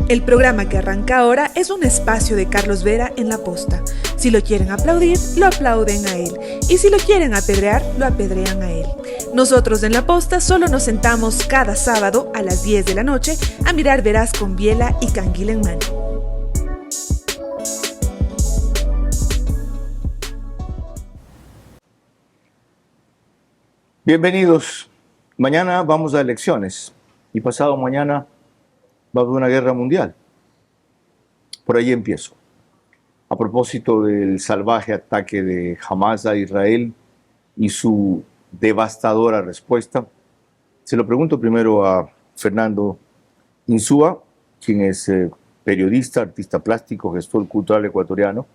El programa que arranca ahora es un espacio de Carlos Vera en La Posta. Si lo quieren aplaudir, lo aplauden a él. Y si lo quieren apedrear, lo apedrean a él. Nosotros en La Posta solo nos sentamos cada sábado a las 10 de la noche a mirar Veraz con biela y canguila en mano. Bienvenidos. Mañana vamos a elecciones y pasado mañana va a haber una guerra mundial. Por ahí empiezo. A propósito del salvaje ataque de Hamas a Israel y su devastadora respuesta, se lo pregunto primero a Fernando Insúa, quien es periodista, artista plástico, gestor cultural ecuatoriano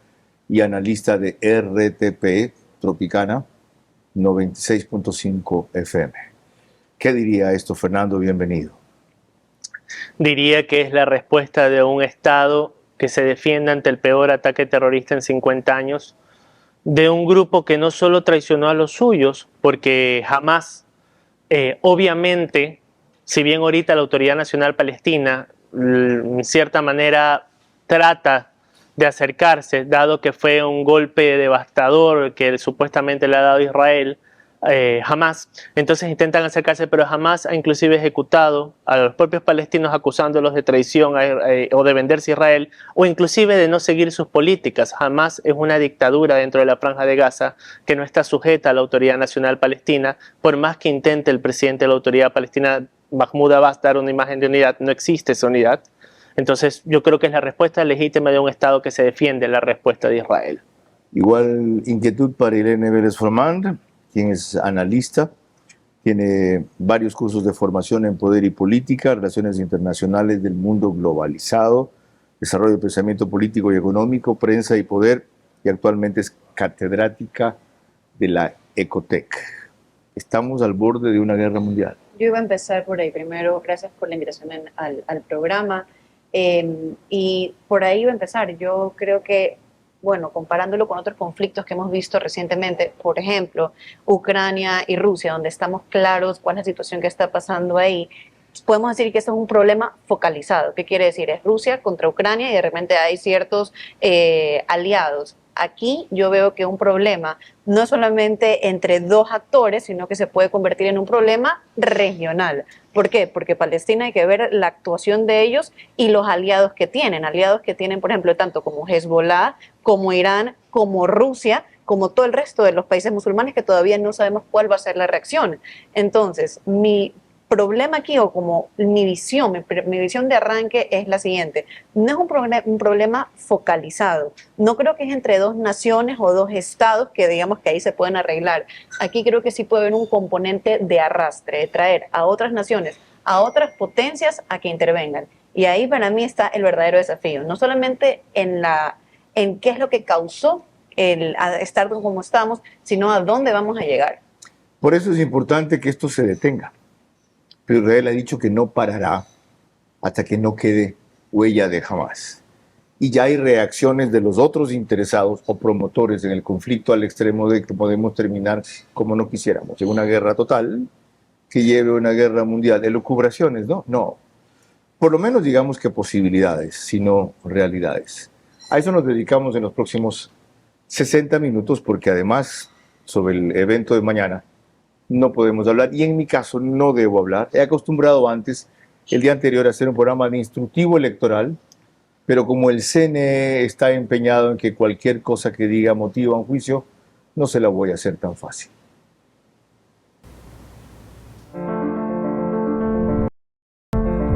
y analista de RTP Tropicana 96.5 FM. ¿Qué diría esto, Fernando? Bienvenido. Diría que es la respuesta de un Estado que se defiende ante el peor ataque terrorista en 50 años, de un grupo que no solo traicionó a los suyos, porque jamás, obviamente, si bien ahorita la Autoridad Nacional Palestina, en cierta manera, trata de acercarse, dado que fue un golpe devastador que supuestamente le ha dado Israel, Hamas, entonces intentan acercarse, pero Hamas ha inclusive ejecutado a los propios palestinos acusándolos de traición o de venderse a Israel, o inclusive de no seguir sus políticas. Hamas es una dictadura dentro de la Franja de Gaza que no está sujeta a la Autoridad Nacional Palestina, por más que intente el presidente de la Autoridad Palestina, Mahmoud Abbas, dar una imagen de unidad, no existe esa unidad. Entonces yo creo que es la respuesta legítima de un Estado que se defiende la respuesta de Israel. Igual inquietud para Irene Vélez Formand, quien es analista, tiene varios cursos de formación en poder y política, relaciones internacionales del mundo globalizado, desarrollo de pensamiento político y económico, prensa y poder, y actualmente es catedrática de la Ecotec. Estamos al borde de una guerra mundial. Yo iba a empezar por ahí. Primero, gracias por la invitación al programa. Y por ahí iba a empezar. Yo creo que, bueno, comparándolo con otros conflictos que hemos visto recientemente, por ejemplo, Ucrania y Rusia, donde estamos claros cuál es la situación que está pasando ahí, podemos decir que esto es un problema focalizado. ¿Qué quiere decir? Es Rusia contra Ucrania y de repente hay ciertos aliados. Aquí yo veo que un problema no solamente entre dos actores, sino que se puede convertir en un problema regional. ¿Por qué? Porque Palestina hay que ver la actuación de ellos y los aliados que tienen, por ejemplo, tanto como Hezbollah, como Irán, como Rusia, como todo el resto de los países musulmanes que todavía no sabemos cuál va a ser la reacción. Entonces, mi problema aquí, o como mi visión de arranque es la siguiente: no es un problema focalizado, no creo que es entre dos naciones o dos estados que digamos que ahí se pueden arreglar. Aquí creo que sí puede haber un componente de arrastre, de traer a otras naciones, a otras potencias a que intervengan, y ahí para mí está el verdadero desafío, no solamente en qué es lo que causó a estar como estamos, sino a dónde vamos a llegar. Por eso es importante que esto se detenga. Pero Israel ha dicho que no parará hasta que no quede huella de Hamas. Y ya hay reacciones de los otros interesados o promotores en el conflicto al extremo de que podemos terminar como no quisiéramos, en una guerra total que lleve a una guerra mundial. Elucubraciones, ¿no? No. Por lo menos digamos que posibilidades, sino realidades. A eso nos dedicamos en los próximos 60 minutos, porque además, sobre el evento de mañana, no podemos hablar, y en mi caso no debo hablar. He acostumbrado antes, el día anterior, a hacer un programa de instructivo electoral, pero como el CNE está empeñado en que cualquier cosa que diga motiva un juicio, no se la voy a hacer tan fácil.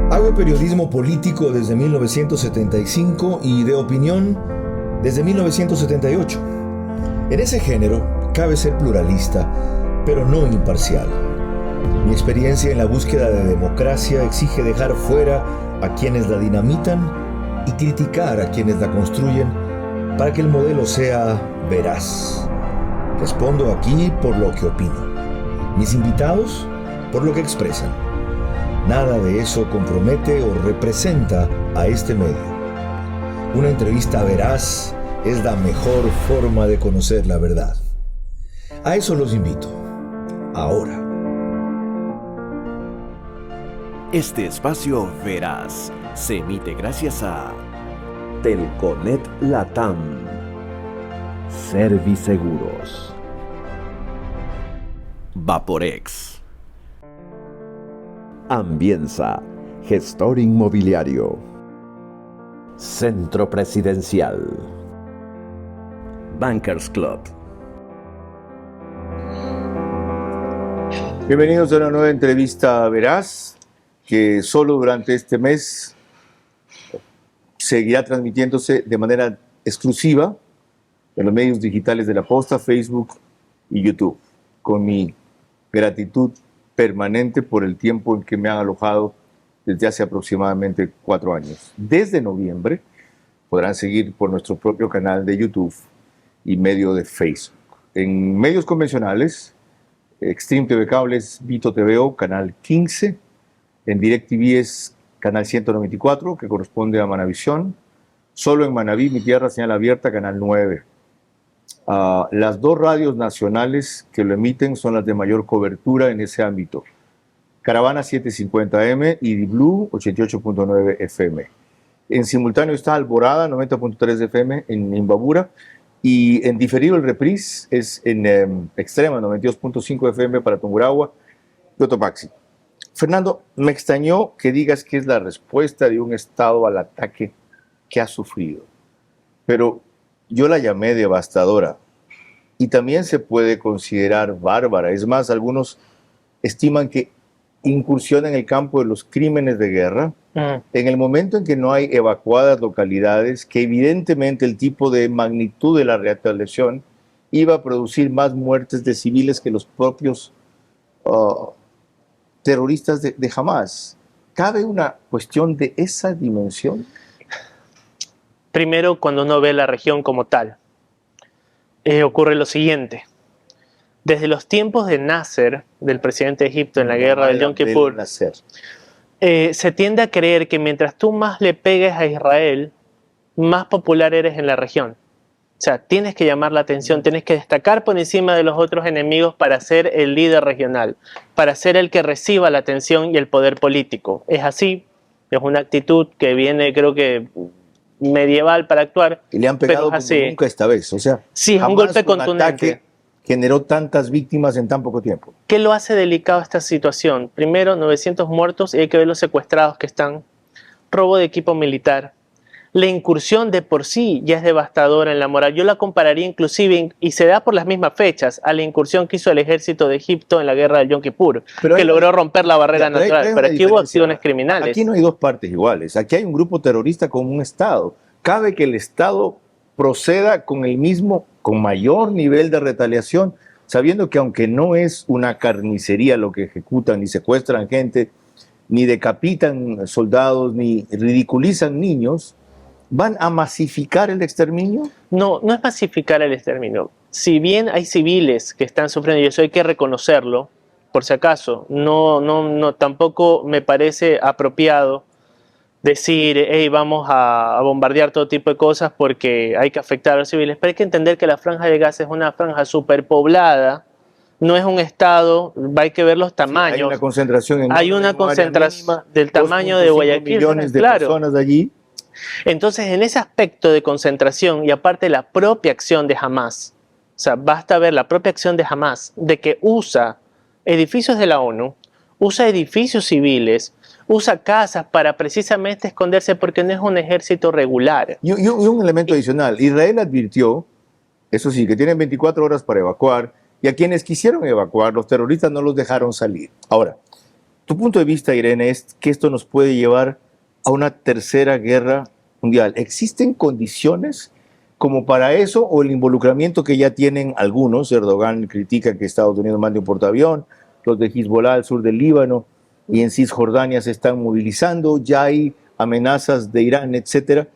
Hago periodismo político desde 1975 y de opinión desde 1978. En ese género cabe ser pluralista, pero no imparcial. Mi experiencia en la búsqueda de democracia exige dejar fuera a quienes la dinamitan y criticar a quienes la construyen para que el modelo sea veraz. Respondo aquí por lo que opino. Mis invitados por lo que expresan. Nada de eso compromete o representa a este medio. Una entrevista veraz es la mejor forma de conocer la verdad. A eso los invito. Ahora. Este espacio Veraz se emite gracias a Telconet Latam, Serviseguros, Vaporex, Ambienza, Gestor Inmobiliario, Centro Presidencial, Bankers Club. Bienvenidos a una nueva entrevista Veraz, que solo durante este mes seguirá transmitiéndose de manera exclusiva en los medios digitales de La Posta, Facebook y YouTube, con mi gratitud permanente por el tiempo en que me han alojado desde hace aproximadamente 4 años. Desde noviembre podrán seguir por nuestro propio canal de YouTube y medio de Facebook. En medios convencionales, Extreme TV Cables, Vito TVO, canal 15, en DirecTV es canal 194, que corresponde a Manavisión. Solo en Manaví, mi tierra, señal abierta, canal 9. Las 2 radios nacionales que lo emiten son las de mayor cobertura en ese ámbito. Caravana 750M y Di Blue 88.9 FM. En simultáneo está Alborada 90.3 FM en Imbabura, y en diferido el reprise es en Extrema 92.5 FM para Tungurahua y Cotopaxi. Fernando, me extrañó que digas que es la respuesta de un Estado al ataque que ha sufrido, pero yo la llamé devastadora y también se puede considerar bárbara. Es más, algunos estiman que incursiona en el campo de los crímenes de guerra en el momento en que no hay evacuadas localidades, que evidentemente el tipo de magnitud de la retaliación iba a producir más muertes de civiles que los propios terroristas de Hamas. ¿Cabe una cuestión de esa dimensión? Primero, cuando uno ve la región como tal, ocurre lo siguiente. Desde los tiempos de Nasser, del presidente de Egipto, en la guerra del Yom Kippur, se tiende a creer que mientras tú más le pegues a Israel, más popular eres en la región. O sea, tienes que llamar la atención, tienes que destacar por encima de los otros enemigos para ser el líder regional, para ser el que reciba la atención y el poder político. Es así, es una actitud que viene, creo que, medieval para actuar. Y le han pegado como nunca esta vez. O sea, sí, es un golpe contundente. Generó tantas víctimas en tan poco tiempo. ¿Qué lo hace delicado esta situación? Primero, 900 muertos y hay que ver los secuestrados que están. Robo de equipo militar. La incursión de por sí ya es devastadora en la moral. Yo la compararía inclusive, y se da por las mismas fechas, a la incursión que hizo el ejército de Egipto en la guerra del Yom Kippur, que logró romper la barrera natural. Pero aquí hubo acciones criminales. Aquí no hay 2 partes iguales. Aquí hay un grupo terrorista con un Estado. Cabe que el Estado proceda con el mismo, con mayor nivel de retaliación, sabiendo que aunque no es una carnicería lo que ejecutan, ni secuestran gente, ni decapitan soldados, ni ridiculizan niños, ¿van a masificar el exterminio? No, no es masificar el exterminio. Si bien hay civiles que están sufriendo, y eso hay que reconocerlo, por si acaso, no, tampoco me parece apropiado decir, hey, vamos a bombardear todo tipo de cosas porque hay que afectar a los civiles. Pero hay que entender que la Franja de Gaza es una franja superpoblada, no es un estado, hay que ver los tamaños. Sí, hay una concentración hay una concentración del tamaño de Guayaquil. Millones de personas allí. Entonces, en ese aspecto de concentración y aparte la propia acción de Hamas, o sea, basta ver la propia acción de Hamas, de que usa edificios de la ONU, usa edificios civiles, usa casas para precisamente esconderse porque no es un ejército regular. Y un elemento adicional, Israel advirtió, eso sí, que tienen 24 horas para evacuar, y a quienes quisieron evacuar, los terroristas no los dejaron salir. Ahora, tu punto de vista, Irene, es que esto nos puede llevar a una tercera guerra mundial. ¿Existen condiciones como para eso o el involucramiento que ya tienen algunos? Erdogan critica que Estados Unidos mande un portaavión, los de Hezbollah al sur del Líbano y en Cisjordania se están movilizando, ya hay amenazas de Irán, etcétera.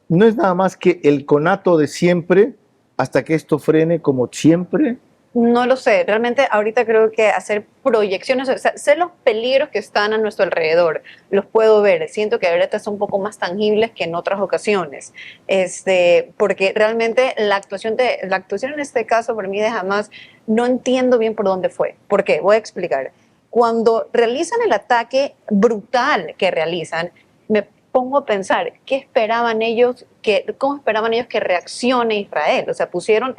No es nada más que el conato de siempre hasta que esto frene como siempre. No lo sé, realmente ahorita creo que hacer proyecciones, o sea, sé los peligros que están a nuestro alrededor, los puedo ver, siento que ahorita son un poco más tangibles que en otras ocasiones, porque realmente la actuación en este caso por mí de Hamas no entiendo bien por dónde fue. ¿Por qué? Voy a explicar. cuando realizan el ataque brutal que realizan, me pongo a pensar, ¿cómo esperaban ellos que reaccione Israel? O sea, pusieron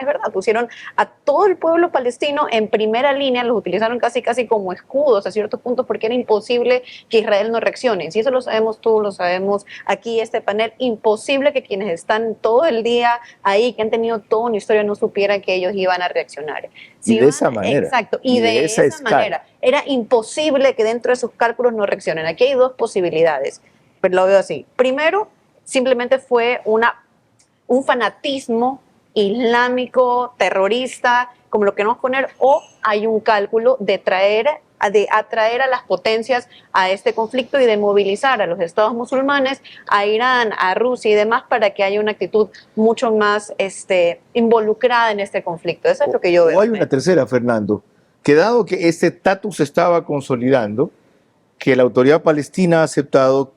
a todo el pueblo palestino en primera línea, los utilizaron casi como escudos a ciertos puntos porque era imposible que Israel no reaccione. Si eso lo sabemos tú, lo sabemos aquí este panel, imposible que quienes están todo el día ahí, que han tenido toda una historia, no supieran que ellos iban a reaccionar. Y de esa manera. Exacto, y de esa manera. Era imposible que dentro de sus cálculos no reaccionen. Aquí hay dos posibilidades, pero lo veo así. Primero, simplemente fue un fanatismo islámico, terrorista, como lo queremos poner, o hay un cálculo de atraer a las potencias a este conflicto y de movilizar a los estados musulmanes, a Irán, a Rusia y demás, para que haya una actitud mucho más involucrada en este conflicto. Eso es lo que yo veo. O hay una tercera, Fernando, que dado que este estatus se estaba consolidando, que la autoridad palestina ha aceptado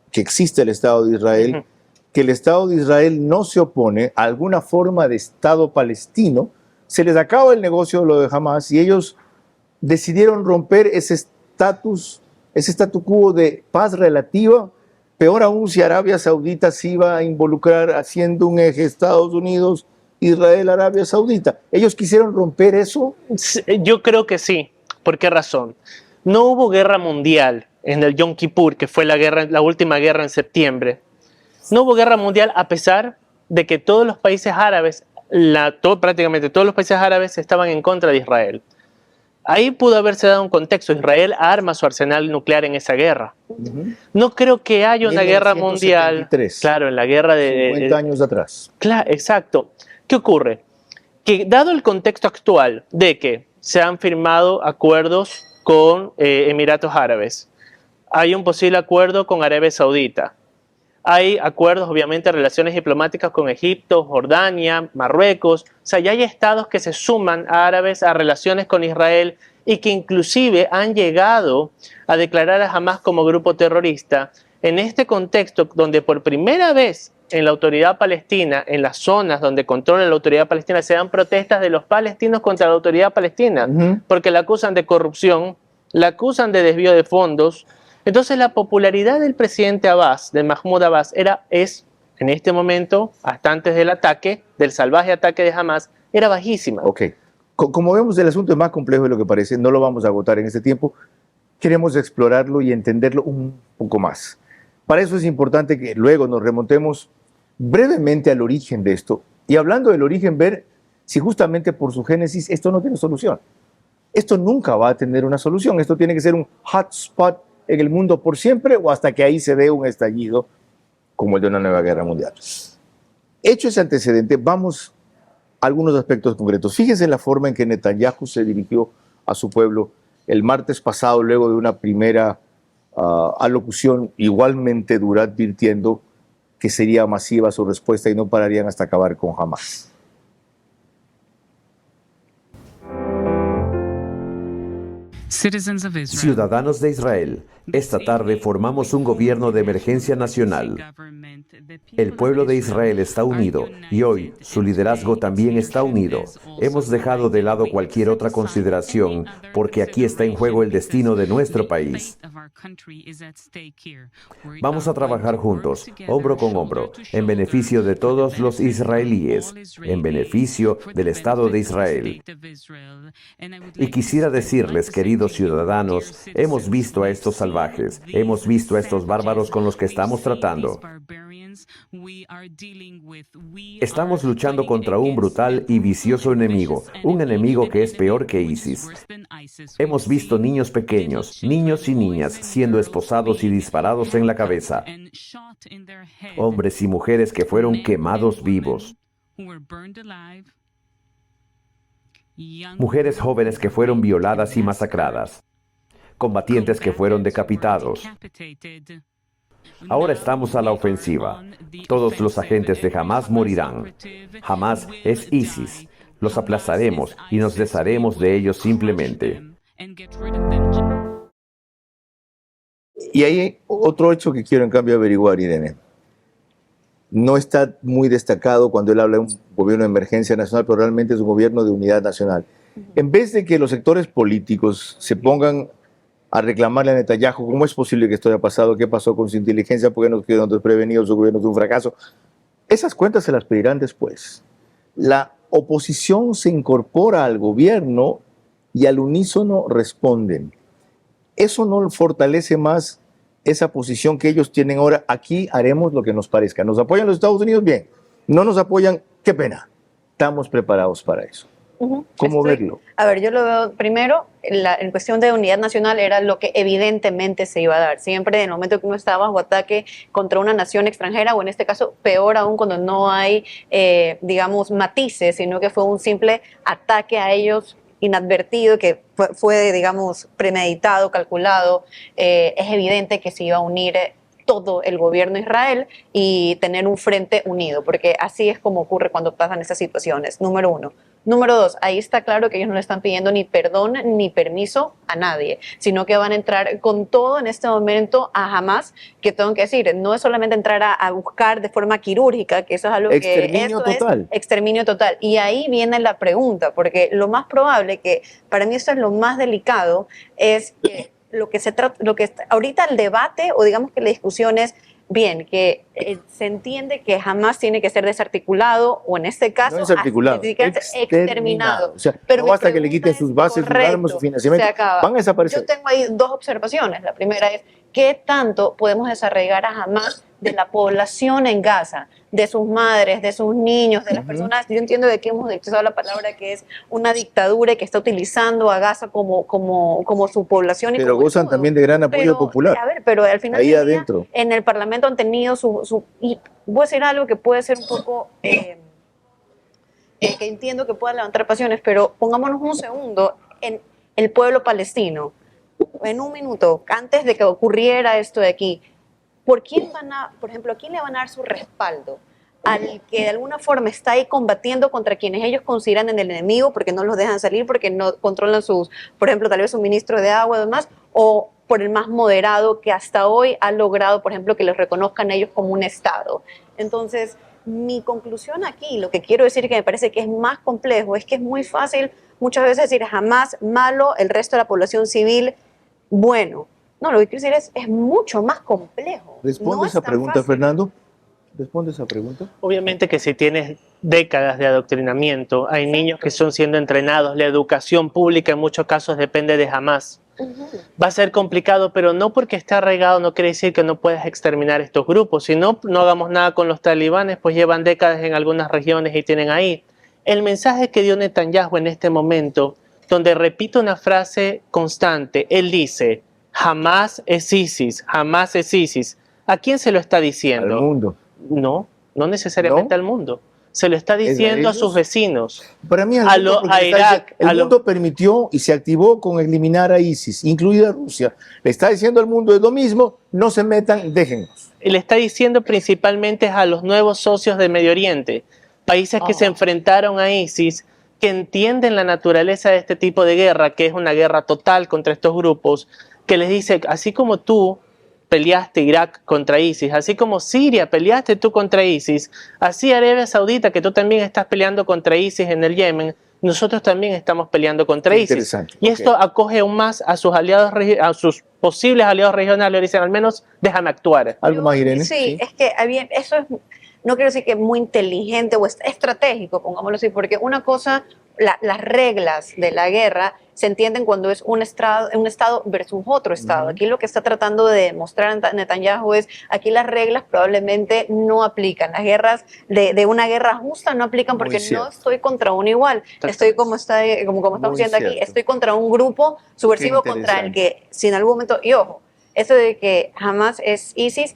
que existe el Estado de Israel, que el Estado de Israel no se opone a alguna forma de Estado palestino, se les acaba el negocio de lo de Hamas y ellos decidieron romper ese statu quo de paz relativa. Peor aún si Arabia Saudita se iba a involucrar haciendo un eje Estados Unidos, Israel, Arabia Saudita. ¿Ellos quisieron romper eso? Yo creo que sí. ¿Por qué razón? No hubo guerra mundial en el Yom Kippur, que fue la última guerra en septiembre. No hubo guerra mundial a pesar de que todos los países árabes, prácticamente todos los países árabes estaban en contra de Israel. Ahí pudo haberse dado un contexto. Israel arma su arsenal nuclear en esa guerra. No creo que haya una guerra mundial. Claro, en la guerra de 50 años atrás. Claro, exacto. ¿Qué ocurre? Que dado el contexto actual de que se han firmado acuerdos con Emiratos Árabes, hay un posible acuerdo con Arabia Saudita, hay acuerdos, obviamente, relaciones diplomáticas con Egipto, Jordania, Marruecos. O sea, ya hay estados que se suman a árabes a relaciones con Israel y que inclusive han llegado a declarar a Hamas como grupo terrorista. En este contexto, donde por primera vez en la autoridad palestina, en las zonas donde controla la autoridad palestina, se dan protestas de los palestinos contra la autoridad palestina, porque la acusan de corrupción, la acusan de desvío de fondos. Entonces la popularidad del presidente Abbas, de Mahmoud Abbas, es en este momento, hasta antes del ataque, del salvaje ataque de Hamas, era bajísima. Ok. Como vemos, el asunto es más complejo de lo que parece, no lo vamos a agotar en este tiempo. Queremos explorarlo y entenderlo un poco más. Para eso es importante que luego nos remontemos brevemente al origen de esto. Y hablando del origen, ver si justamente por su génesis esto no tiene solución. Esto nunca va a tener una solución. Esto tiene que ser un hotspot en el mundo por siempre o hasta que ahí se dé un estallido como el de una nueva guerra mundial. Hecho ese antecedente, vamos a algunos aspectos concretos. Fíjense en la forma en que Netanyahu se dirigió a su pueblo el martes pasado, luego de una primera alocución igualmente dura, advirtiendo que sería masiva su respuesta y no pararían hasta acabar con Hamas. Ciudadanos de Israel, esta tarde formamos un gobierno de emergencia nacional. El pueblo de Israel está unido y hoy su liderazgo también está unido. Hemos dejado de lado cualquier otra consideración porque aquí está en juego el destino de nuestro país. Vamos a trabajar juntos, hombro con hombro, en beneficio de todos los israelíes, en beneficio del Estado de Israel. Y quisiera decirles, queridos ciudadanos, hemos visto a estos salvajes, hemos visto a estos bárbaros con los que estamos tratando. Estamos luchando contra un brutal y vicioso enemigo, un enemigo que es peor que ISIS. Hemos visto niños pequeños, niños y niñas siendo esposados y disparados en la cabeza, hombres y mujeres que fueron quemados vivos, mujeres jóvenes que fueron violadas y masacradas, combatientes que fueron decapitados. Ahora estamos a la ofensiva. Todos los agentes de Hamas morirán. Hamas es ISIS. Los aplazaremos y nos desharemos de ellos simplemente. Y hay otro hecho que quiero en cambio averiguar, Irene. No está muy destacado cuando él habla de un gobierno de emergencia nacional, pero realmente es un gobierno de unidad nacional. En vez de que los sectores políticos se pongan a reclamarle a Netanyahu cómo es posible que esto haya pasado, qué pasó con su inteligencia, por qué nos quedaron desprevenidos, su gobierno es un fracaso. Esas cuentas se las pedirán después. La oposición se incorpora al gobierno y al unísono responden. Eso no fortalece más esa posición que ellos tienen ahora. Aquí haremos lo que nos parezca. ¿Nos apoyan los Estados Unidos? Bien. ¿No nos apoyan? Qué pena. Estamos preparados para eso. ¿Cómo verlo? A ver, yo lo veo primero, en cuestión de unidad nacional era lo que evidentemente se iba a dar. Siempre en el momento que uno está bajo ataque contra una nación extranjera, o en este caso peor aún cuando no hay, digamos, matices, sino que fue un simple ataque a ellos inadvertido, que fue digamos, premeditado, calculado, es evidente que se iba a unir todo el gobierno de Israel y tener un frente unido, porque así es como ocurre cuando pasan esas situaciones, número uno. Número dos, ahí está claro que ellos no le están pidiendo ni perdón ni permiso a nadie, sino que van a entrar con todo en este momento a Hamas, que tengo que decir, no es solamente entrar a buscar de forma quirúrgica, que eso es algo exterminio total. Es exterminio total. Y ahí viene la pregunta, porque lo más probable, que para mí esto es lo más delicado, es que lo que se trata, ahorita el debate, o digamos que la discusión es, bien, que se entiende que jamás tiene que ser desarticulado, o en este caso, no desarticulado, exterminado. O sea, pero no basta que le quiten sus bases, sus armas, su financiamiento, van a desaparecer. Yo tengo ahí dos observaciones. La primera es, ¿qué tanto podemos desarraigar a Hamas de la población en Gaza, de sus madres, de sus niños, de las personas? Yo entiendo de que hemos utilizado la palabra que es una dictadura y que está utilizando a Gaza como su población. Y pero como gozan también de gran apoyo popular. A ver, pero al final ahí del día, adentro, en el Parlamento han tenido y voy a decir algo que puede ser un poco, que entiendo que pueda levantar pasiones, pero pongámonos un segundo en el pueblo palestino. En un minuto, antes de que ocurriera esto de aquí, por ejemplo, ¿a quién le van a dar su respaldo? Al que de alguna forma está ahí combatiendo contra quienes ellos consideran el enemigo, porque no los dejan salir, porque no controlan por ejemplo, tal vez suministro de agua y demás, o por el más moderado que hasta hoy ha logrado, por ejemplo, que los reconozcan ellos como un Estado. Entonces, mi conclusión aquí, lo que quiero decir, que me parece que es más complejo, es que es muy fácil muchas veces decir jamás malo, el resto de la población civil bueno. No, lo que quiero decir es mucho más complejo. ¿Responde no esa pregunta, fácil. Fernando? ¿Responde esa pregunta? Obviamente que si tienes décadas de adoctrinamiento, hay niños que son siendo entrenados, la educación pública en muchos casos depende de Hamas. Va a ser complicado, pero no porque esté arraigado no quiere decir que no puedas exterminar estos grupos. Si no, no hagamos nada con los talibanes, pues llevan décadas en algunas regiones y tienen ahí. El mensaje que dio Netanyahu en este momento, donde repite una frase constante, él dice, jamás es ISIS, jamás es ISIS. ¿A quién se lo está diciendo? Al mundo. No, no necesariamente al mundo. Se lo está diciendo a sus vecinos. Para mí, a Irak. El mundo permitió y se activó con eliminar a ISIS, incluida Rusia. Le está diciendo al mundo es lo mismo, no se metan, déjennos. Y le está diciendo principalmente a los nuevos socios de Medio Oriente, países que se enfrentaron a ISIS, que entienden la naturaleza de este tipo de guerra, que es una guerra total contra estos grupos, que les dice, así como tú peleaste Irak contra ISIS, así como Siria peleaste tú contra ISIS, así Arabia Saudita, que tú también estás peleando contra ISIS en el Yemen, nosotros también estamos peleando contra ISIS. Y esto acoge aún más a sus aliados, a sus posibles aliados regionales, dicen, al menos déjame actuar. ¿Algo más, Irene? Sí, es que eso es, no quiero decir que es muy inteligente o estratégico, pongámoslo así, porque una cosa, las reglas de la guerra se entienden cuando es un estado versus otro estado. Aquí lo que está tratando de demostrar Netanyahu es, aquí las reglas probablemente no aplican. Las guerras de una guerra justa no aplican porque no estoy contra uno igual. Estoy como estamos diciendo aquí, estoy contra un grupo subversivo contra el que, si en algún momento, y ojo, eso de que jamás es ISIS,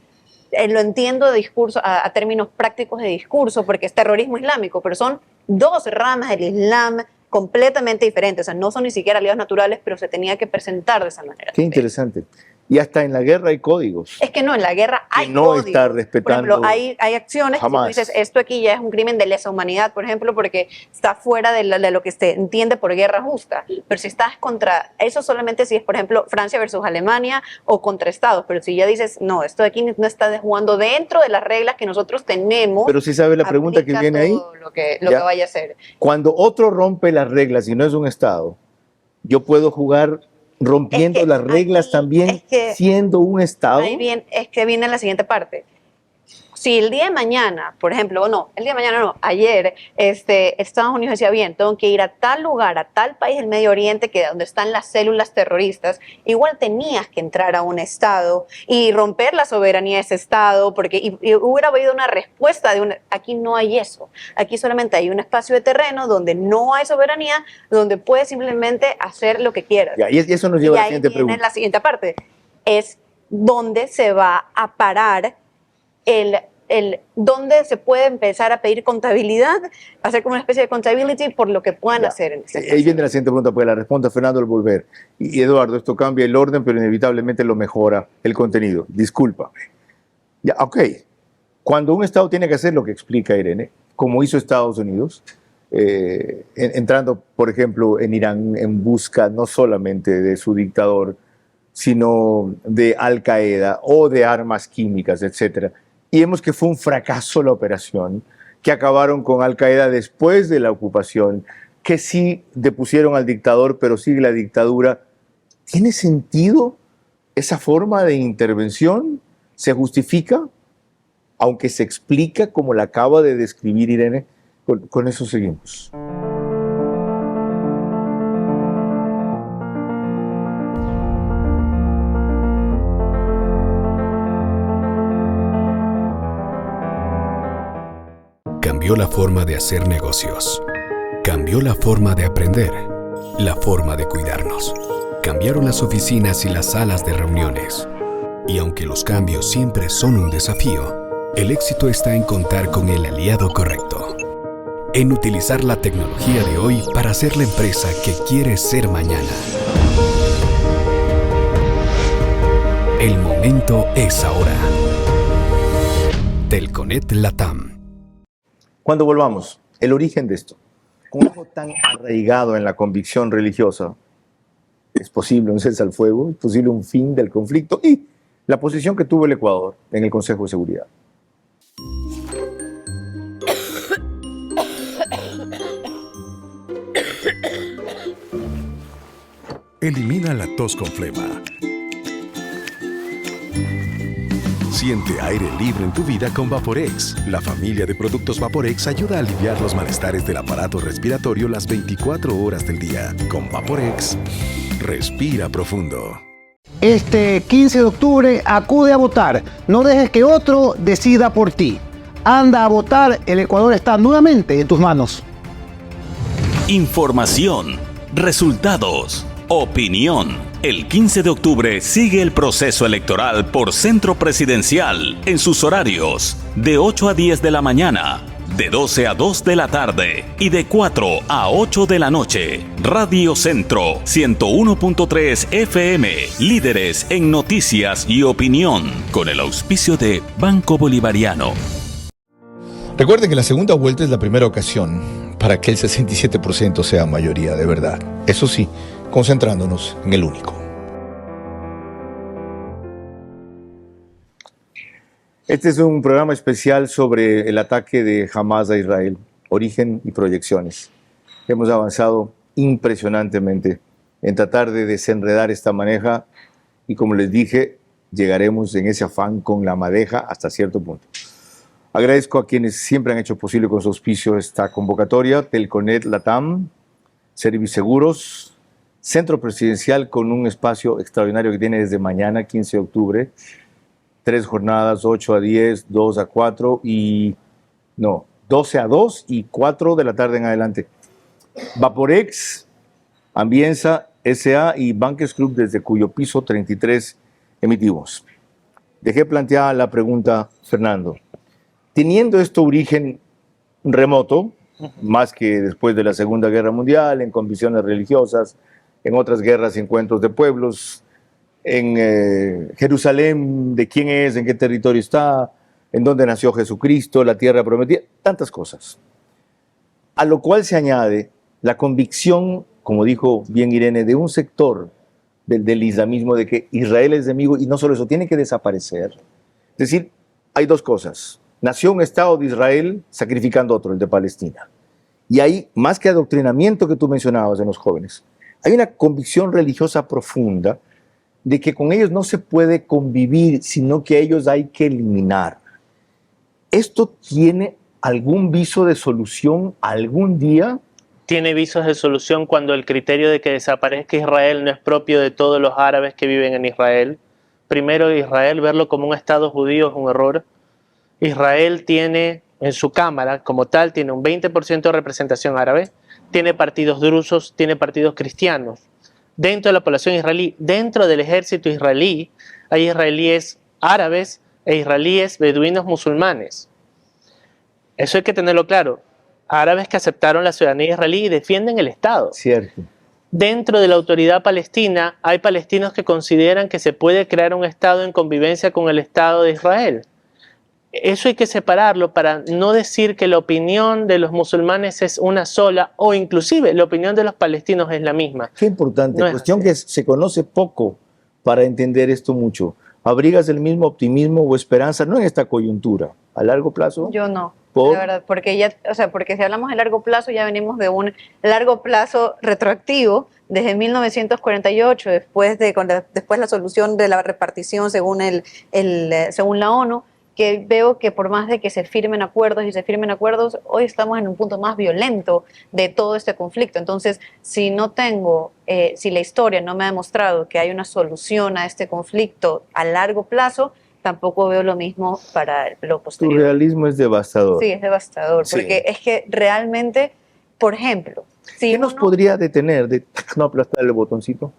lo entiendo de discurso, a términos prácticos de discurso, porque es terrorismo islámico, pero son dos ramas del Islam completamente diferentes, o sea, no son ni siquiera aliados naturales, pero se tenía que presentar de esa manera. Qué interesante. Y hasta en la guerra hay códigos. Es que no, en la guerra hay que no códigos. Está respetando. Por ejemplo, hay acciones jamás. que tú dices, esto aquí ya es un crimen de lesa humanidad, por ejemplo, porque está fuera de lo que se entiende por guerra justa. Pero si estás contra, eso solamente si es, por ejemplo, Francia versus Alemania o contra Estados. Pero si ya dices, no, esto de aquí no está jugando dentro de las reglas que nosotros tenemos. Pero si sabe la pregunta que viene ahí. Lo que vaya a hacer. Cuando otro rompe las reglas y no es un Estado, yo puedo jugar rompiendo las reglas aquí, también, siendo un Estado. Ahí bien, es que viene la siguiente parte. Si el día de mañana, por ejemplo, ayer, Estados Unidos decía, bien, tengo que ir a tal lugar, a tal país del Medio Oriente, que donde están las células terroristas, igual tenías que entrar a un Estado y romper la soberanía de ese Estado, porque y hubiera habido una respuesta aquí no hay eso. Aquí solamente hay un espacio de terreno donde no hay soberanía, donde puedes simplemente hacer lo que quieras. Ya, y eso nos lleva a la siguiente pregunta. La siguiente parte es dónde se va a parar dónde se puede empezar a pedir contabilidad, hacer como una especie de accountability por lo que puedan hacer en este caso. Ahí viene la siguiente pregunta, pues la responda Fernando al volver. Y Eduardo, esto cambia el orden, pero inevitablemente lo mejora el contenido. Discúlpame. Ya, ok. Cuando un Estado tiene que hacer lo que explica Irene, como hizo Estados Unidos, entrando, por ejemplo, en Irán en busca no solamente de su dictador, sino de Al Qaeda o de armas químicas, etcétera. Y vemos que fue un fracaso la operación, que acabaron con Al Qaeda después de la ocupación, que sí depusieron al dictador, pero sigue la dictadura. ¿Tiene sentido esa forma de intervención? ¿Se justifica? Aunque se explica como la acaba de describir Irene, con eso seguimos. Cambió la forma de hacer negocios. Cambió la forma de aprender. La forma de cuidarnos. Cambiaron las oficinas y las salas de reuniones. Y aunque los cambios siempre son un desafío, el éxito está en contar con el aliado correcto. En utilizar la tecnología de hoy para ser la empresa que quieres ser mañana. El momento es ahora. Telconet Latam. Cuando volvamos, el origen de esto, con algo tan arraigado en la convicción religiosa, ¿es posible un cese al fuego? ¿Es posible un fin del conflicto? Y la posición que tuvo el Ecuador en el Consejo de Seguridad. Elimina la tos con flema. Siente aire libre en tu vida con Vaporex. La familia de productos Vaporex ayuda a aliviar los malestares del aparato respiratorio las 24 horas del día. Con Vaporex, respira profundo. Este 15 de octubre acude a votar. No dejes que otro decida por ti. Anda a votar, el Ecuador está nuevamente en tus manos. Información, resultados, opinión. El 15 de octubre sigue el proceso electoral por Centro Presidencial en sus horarios de 8 a 10 de la mañana, de 12 a 2 de la tarde y de 4 a 8 de la noche. Radio Centro 101.3 FM, líderes en noticias y opinión, con el auspicio de Banco Bolivariano. Recuerden que la segunda vuelta es la primera ocasión para que el 67% sea mayoría de verdad. Eso sí, concentrándonos en el único. Este es un programa especial sobre el ataque de Hamas a Israel, origen y proyecciones. Hemos avanzado impresionantemente en tratar de desenredar esta madeja y, como les dije, llegaremos en ese afán con la madeja hasta cierto punto. Agradezco a quienes siempre han hecho posible con su auspicio esta convocatoria: Telconet Latam, Serviseguros, Centro Presidencial, con un espacio extraordinario que tiene desde mañana, 15 de octubre, 3 jornadas, 8 a 10, 2 a 4 12 a 2 y 4 de la tarde en adelante. Vaporex, Ambienza S.A. y Bankers Club, desde cuyo piso 33 emitimos. Dejé planteada la pregunta, Fernando. Teniendo esto origen remoto, más que después de la Segunda Guerra Mundial, en convicciones religiosas, en otras guerras y encuentros de pueblos, en Jerusalén, de quién es, en qué territorio está, en dónde nació Jesucristo, la tierra prometida, tantas cosas. A lo cual se añade la convicción, como dijo bien Irene, de un sector del islamismo, de que Israel es enemigo, y no solo eso, tiene que desaparecer. Es decir, hay dos cosas. Nació un Estado de Israel sacrificando otro, el de Palestina. Y hay, más que adoctrinamiento que tú mencionabas en los jóvenes, Hay una convicción religiosa profunda de que con ellos no se puede convivir, sino que a ellos hay que eliminar. ¿Esto tiene algún viso de solución algún día? Tiene visos de solución cuando el criterio de que desaparezca Israel no es propio de todos los árabes que viven en Israel. Primero, Israel, verlo como un Estado judío es un error. Israel tiene en su Cámara, como tal, tiene un 20% de representación árabe, tiene partidos drusos, tiene partidos cristianos. Dentro de la población israelí, dentro del ejército israelí, hay israelíes árabes e israelíes beduinos musulmanes. Eso hay que tenerlo claro. Árabes que aceptaron la ciudadanía israelí y defienden el Estado. Cierto. Dentro de la autoridad palestina hay palestinos que consideran que se puede crear un Estado en convivencia con el Estado de Israel. Eso hay que separarlo para no decir que la opinión de los musulmanes es una sola o inclusive la opinión de los palestinos es la misma. Qué importante, No cuestión que se conoce poco para entender esto mucho. ¿Abrigas el mismo optimismo o esperanza, no en esta coyuntura, a largo plazo? Yo no. ¿Por? La verdad, porque ya, o sea, porque si hablamos de largo plazo, ya venimos de un largo plazo retroactivo desde 1948, después la solución de la repartición según según la ONU, que veo que por más de que se firmen acuerdos y se firmen acuerdos, hoy estamos en un punto más violento de todo este conflicto. Entonces, si la historia no me ha demostrado que hay una solución a este conflicto a largo plazo, tampoco veo lo mismo para lo posterior. Tu realismo es devastador. Sí, es devastador, Sí. porque es que realmente, por ejemplo, si ¿Qué nos podría detener de no aplastar el botoncito?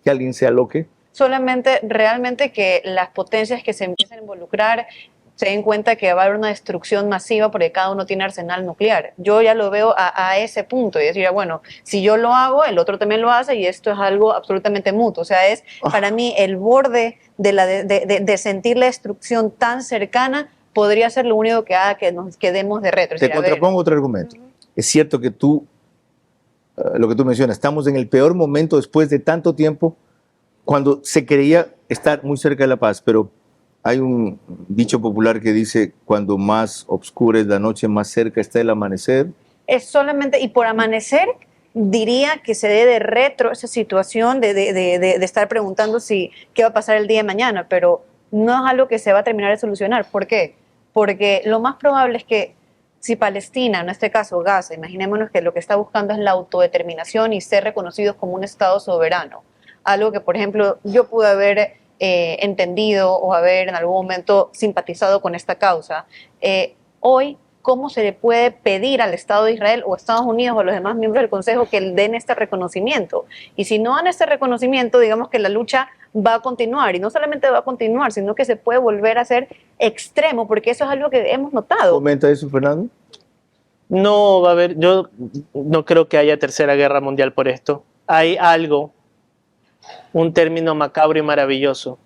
¿Que alguien se aloque? solamente realmente que las potencias que se empiecen a involucrar se den cuenta que va a haber una destrucción masiva porque cada uno tiene arsenal nuclear. Yo ya lo veo a ese punto y decir, bueno, si yo lo hago, el otro también lo hace y esto es algo absolutamente mutuo. O sea, es para mí el borde de sentir la destrucción tan cercana podría ser lo único que haga que nos quedemos de retro. Te contrapongo otro argumento. Es cierto que lo que tú mencionas, estamos en el peor momento después de tanto tiempo cuando se creía estar muy cerca de la paz, pero hay un dicho popular que dice, cuando más oscura es la noche, más cerca está el amanecer. Es solamente, y por amanecer, diría que se dé de retro esa situación de estar preguntando qué va a pasar el día de mañana, pero no es algo que se va a terminar de solucionar. ¿Por qué? Porque lo más probable es que si Palestina, en este caso Gaza, imaginémonos que lo que está buscando es la autodeterminación y ser reconocidos como un Estado soberano, algo que, por ejemplo, yo pude haber entendido o haber en algún momento simpatizado con esta causa. Hoy, ¿cómo se le puede pedir al Estado de Israel o a Estados Unidos o a los demás miembros del Consejo que den este reconocimiento? Y si no dan este reconocimiento, digamos que la lucha va a continuar, y no solamente va a continuar, sino que se puede volver a ser extremo, porque eso es algo que hemos notado. ¿Comenta eso, Fernando? No va a haber, yo no creo que haya tercera guerra mundial por esto. Hay algo, un término macabro y maravilloso,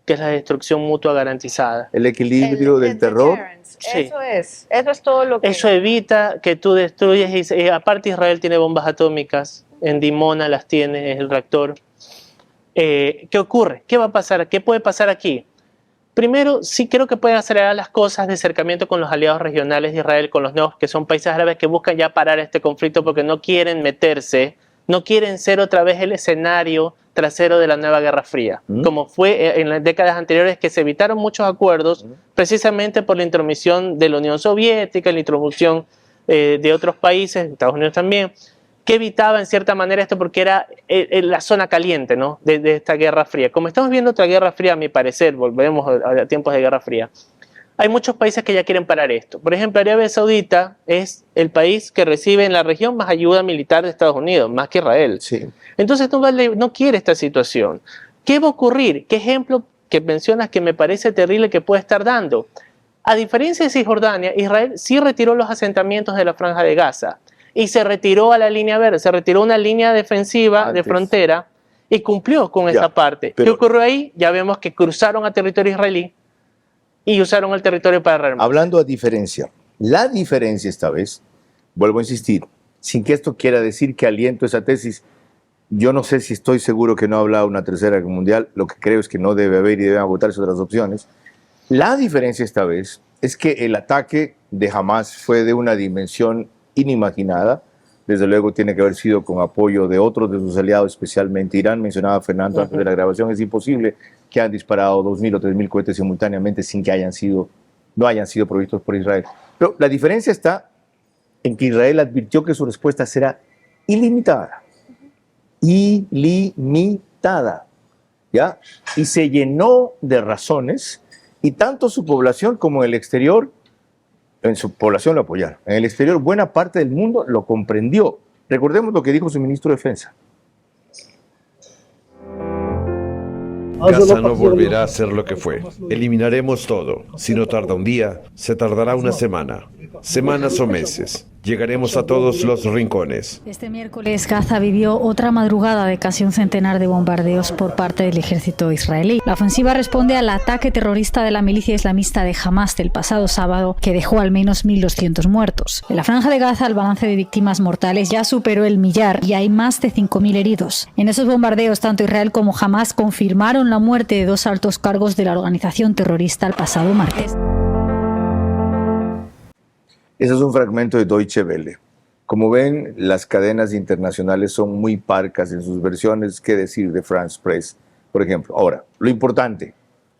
que es la destrucción mutua garantizada. El equilibrio del terror. Sí. Eso es todo lo que... Eso evita que tú destruyes, y aparte Israel tiene bombas atómicas, en Dimona las tiene, es el reactor. ¿Qué ocurre? ¿Qué va a pasar? ¿Qué puede pasar aquí? Primero, sí creo que pueden acelerar las cosas de acercamiento con los aliados regionales de Israel, con los nuevos, que son países árabes que buscan ya parar este conflicto porque no quieren meterse, no quieren ser otra vez el escenario trasero de la nueva Guerra Fría, como fue en las décadas anteriores, que se evitaron muchos acuerdos precisamente por la intromisión de la Unión Soviética, la introducción de otros países, Estados Unidos también, que evitaba en cierta manera esto porque era la zona caliente, ¿no?, de esta Guerra Fría. Como estamos viendo otra Guerra Fría, a mi parecer, volvemos a tiempos de Guerra Fría, hay muchos países que ya quieren parar esto. Por ejemplo, Arabia Saudita es el país que recibe en la región más ayuda militar de Estados Unidos, más que Israel. Sí. Entonces no quiere esta situación. ¿Qué va a ocurrir? ¿Qué ejemplo que mencionas que me parece terrible que puede estar dando? A diferencia de Cisjordania, Israel sí retiró los asentamientos de la Franja de Gaza y se retiró a la línea verde, se retiró una línea defensiva de frontera y cumplió con esa parte. ¿Qué ocurrió ahí? Ya vemos que cruzaron a territorio israelí y usaron el territorio para rearmarse. Hablando a diferencia, la diferencia esta vez, vuelvo a insistir, sin que esto quiera decir que aliento esa tesis, yo no sé si estoy seguro que no ha hablado una tercera guerra mundial, lo que creo es que no debe haber y deben agotarse otras opciones. La diferencia esta vez es que el ataque de Hamas fue de una dimensión inimaginada, desde luego tiene que haber sido con apoyo de otros de sus aliados, especialmente Irán. Mencionaba Fernando antes de la grabación, es imposible que han disparado 2.000 o 3.000 cohetes simultáneamente sin que no hayan sido provistos por Israel. Pero la diferencia está en que Israel advirtió que su respuesta será ilimitada. Ilimitada. ¿Ya? Y se llenó de razones, y tanto su población como el exterior, en su población lo apoyaron. En el exterior, buena parte del mundo lo comprendió. Recordemos lo que dijo su ministro de Defensa. Gaza no volverá a ser lo que fue. Eliminaremos todo. Si no tarda un día, se tardará una semana. Semanas o meses. Llegaremos a todos los rincones. Este miércoles Gaza vivió otra madrugada de casi un centenar de bombardeos por parte del ejército israelí. La ofensiva responde al ataque terrorista de la milicia islamista de Hamas del pasado sábado, que dejó al menos 1.200 muertos. En la franja de Gaza el balance de víctimas mortales ya superó el millar y hay más de 5.000 heridos. En esos bombardeos tanto Israel como Hamas confirmaron la muerte de 2 altos cargos de la organización terrorista el pasado martes. Ese es un fragmento de Deutsche Welle. Como ven, las cadenas internacionales son muy parcas en sus versiones. ¿Qué decir de France Press, por ejemplo? Ahora, lo importante,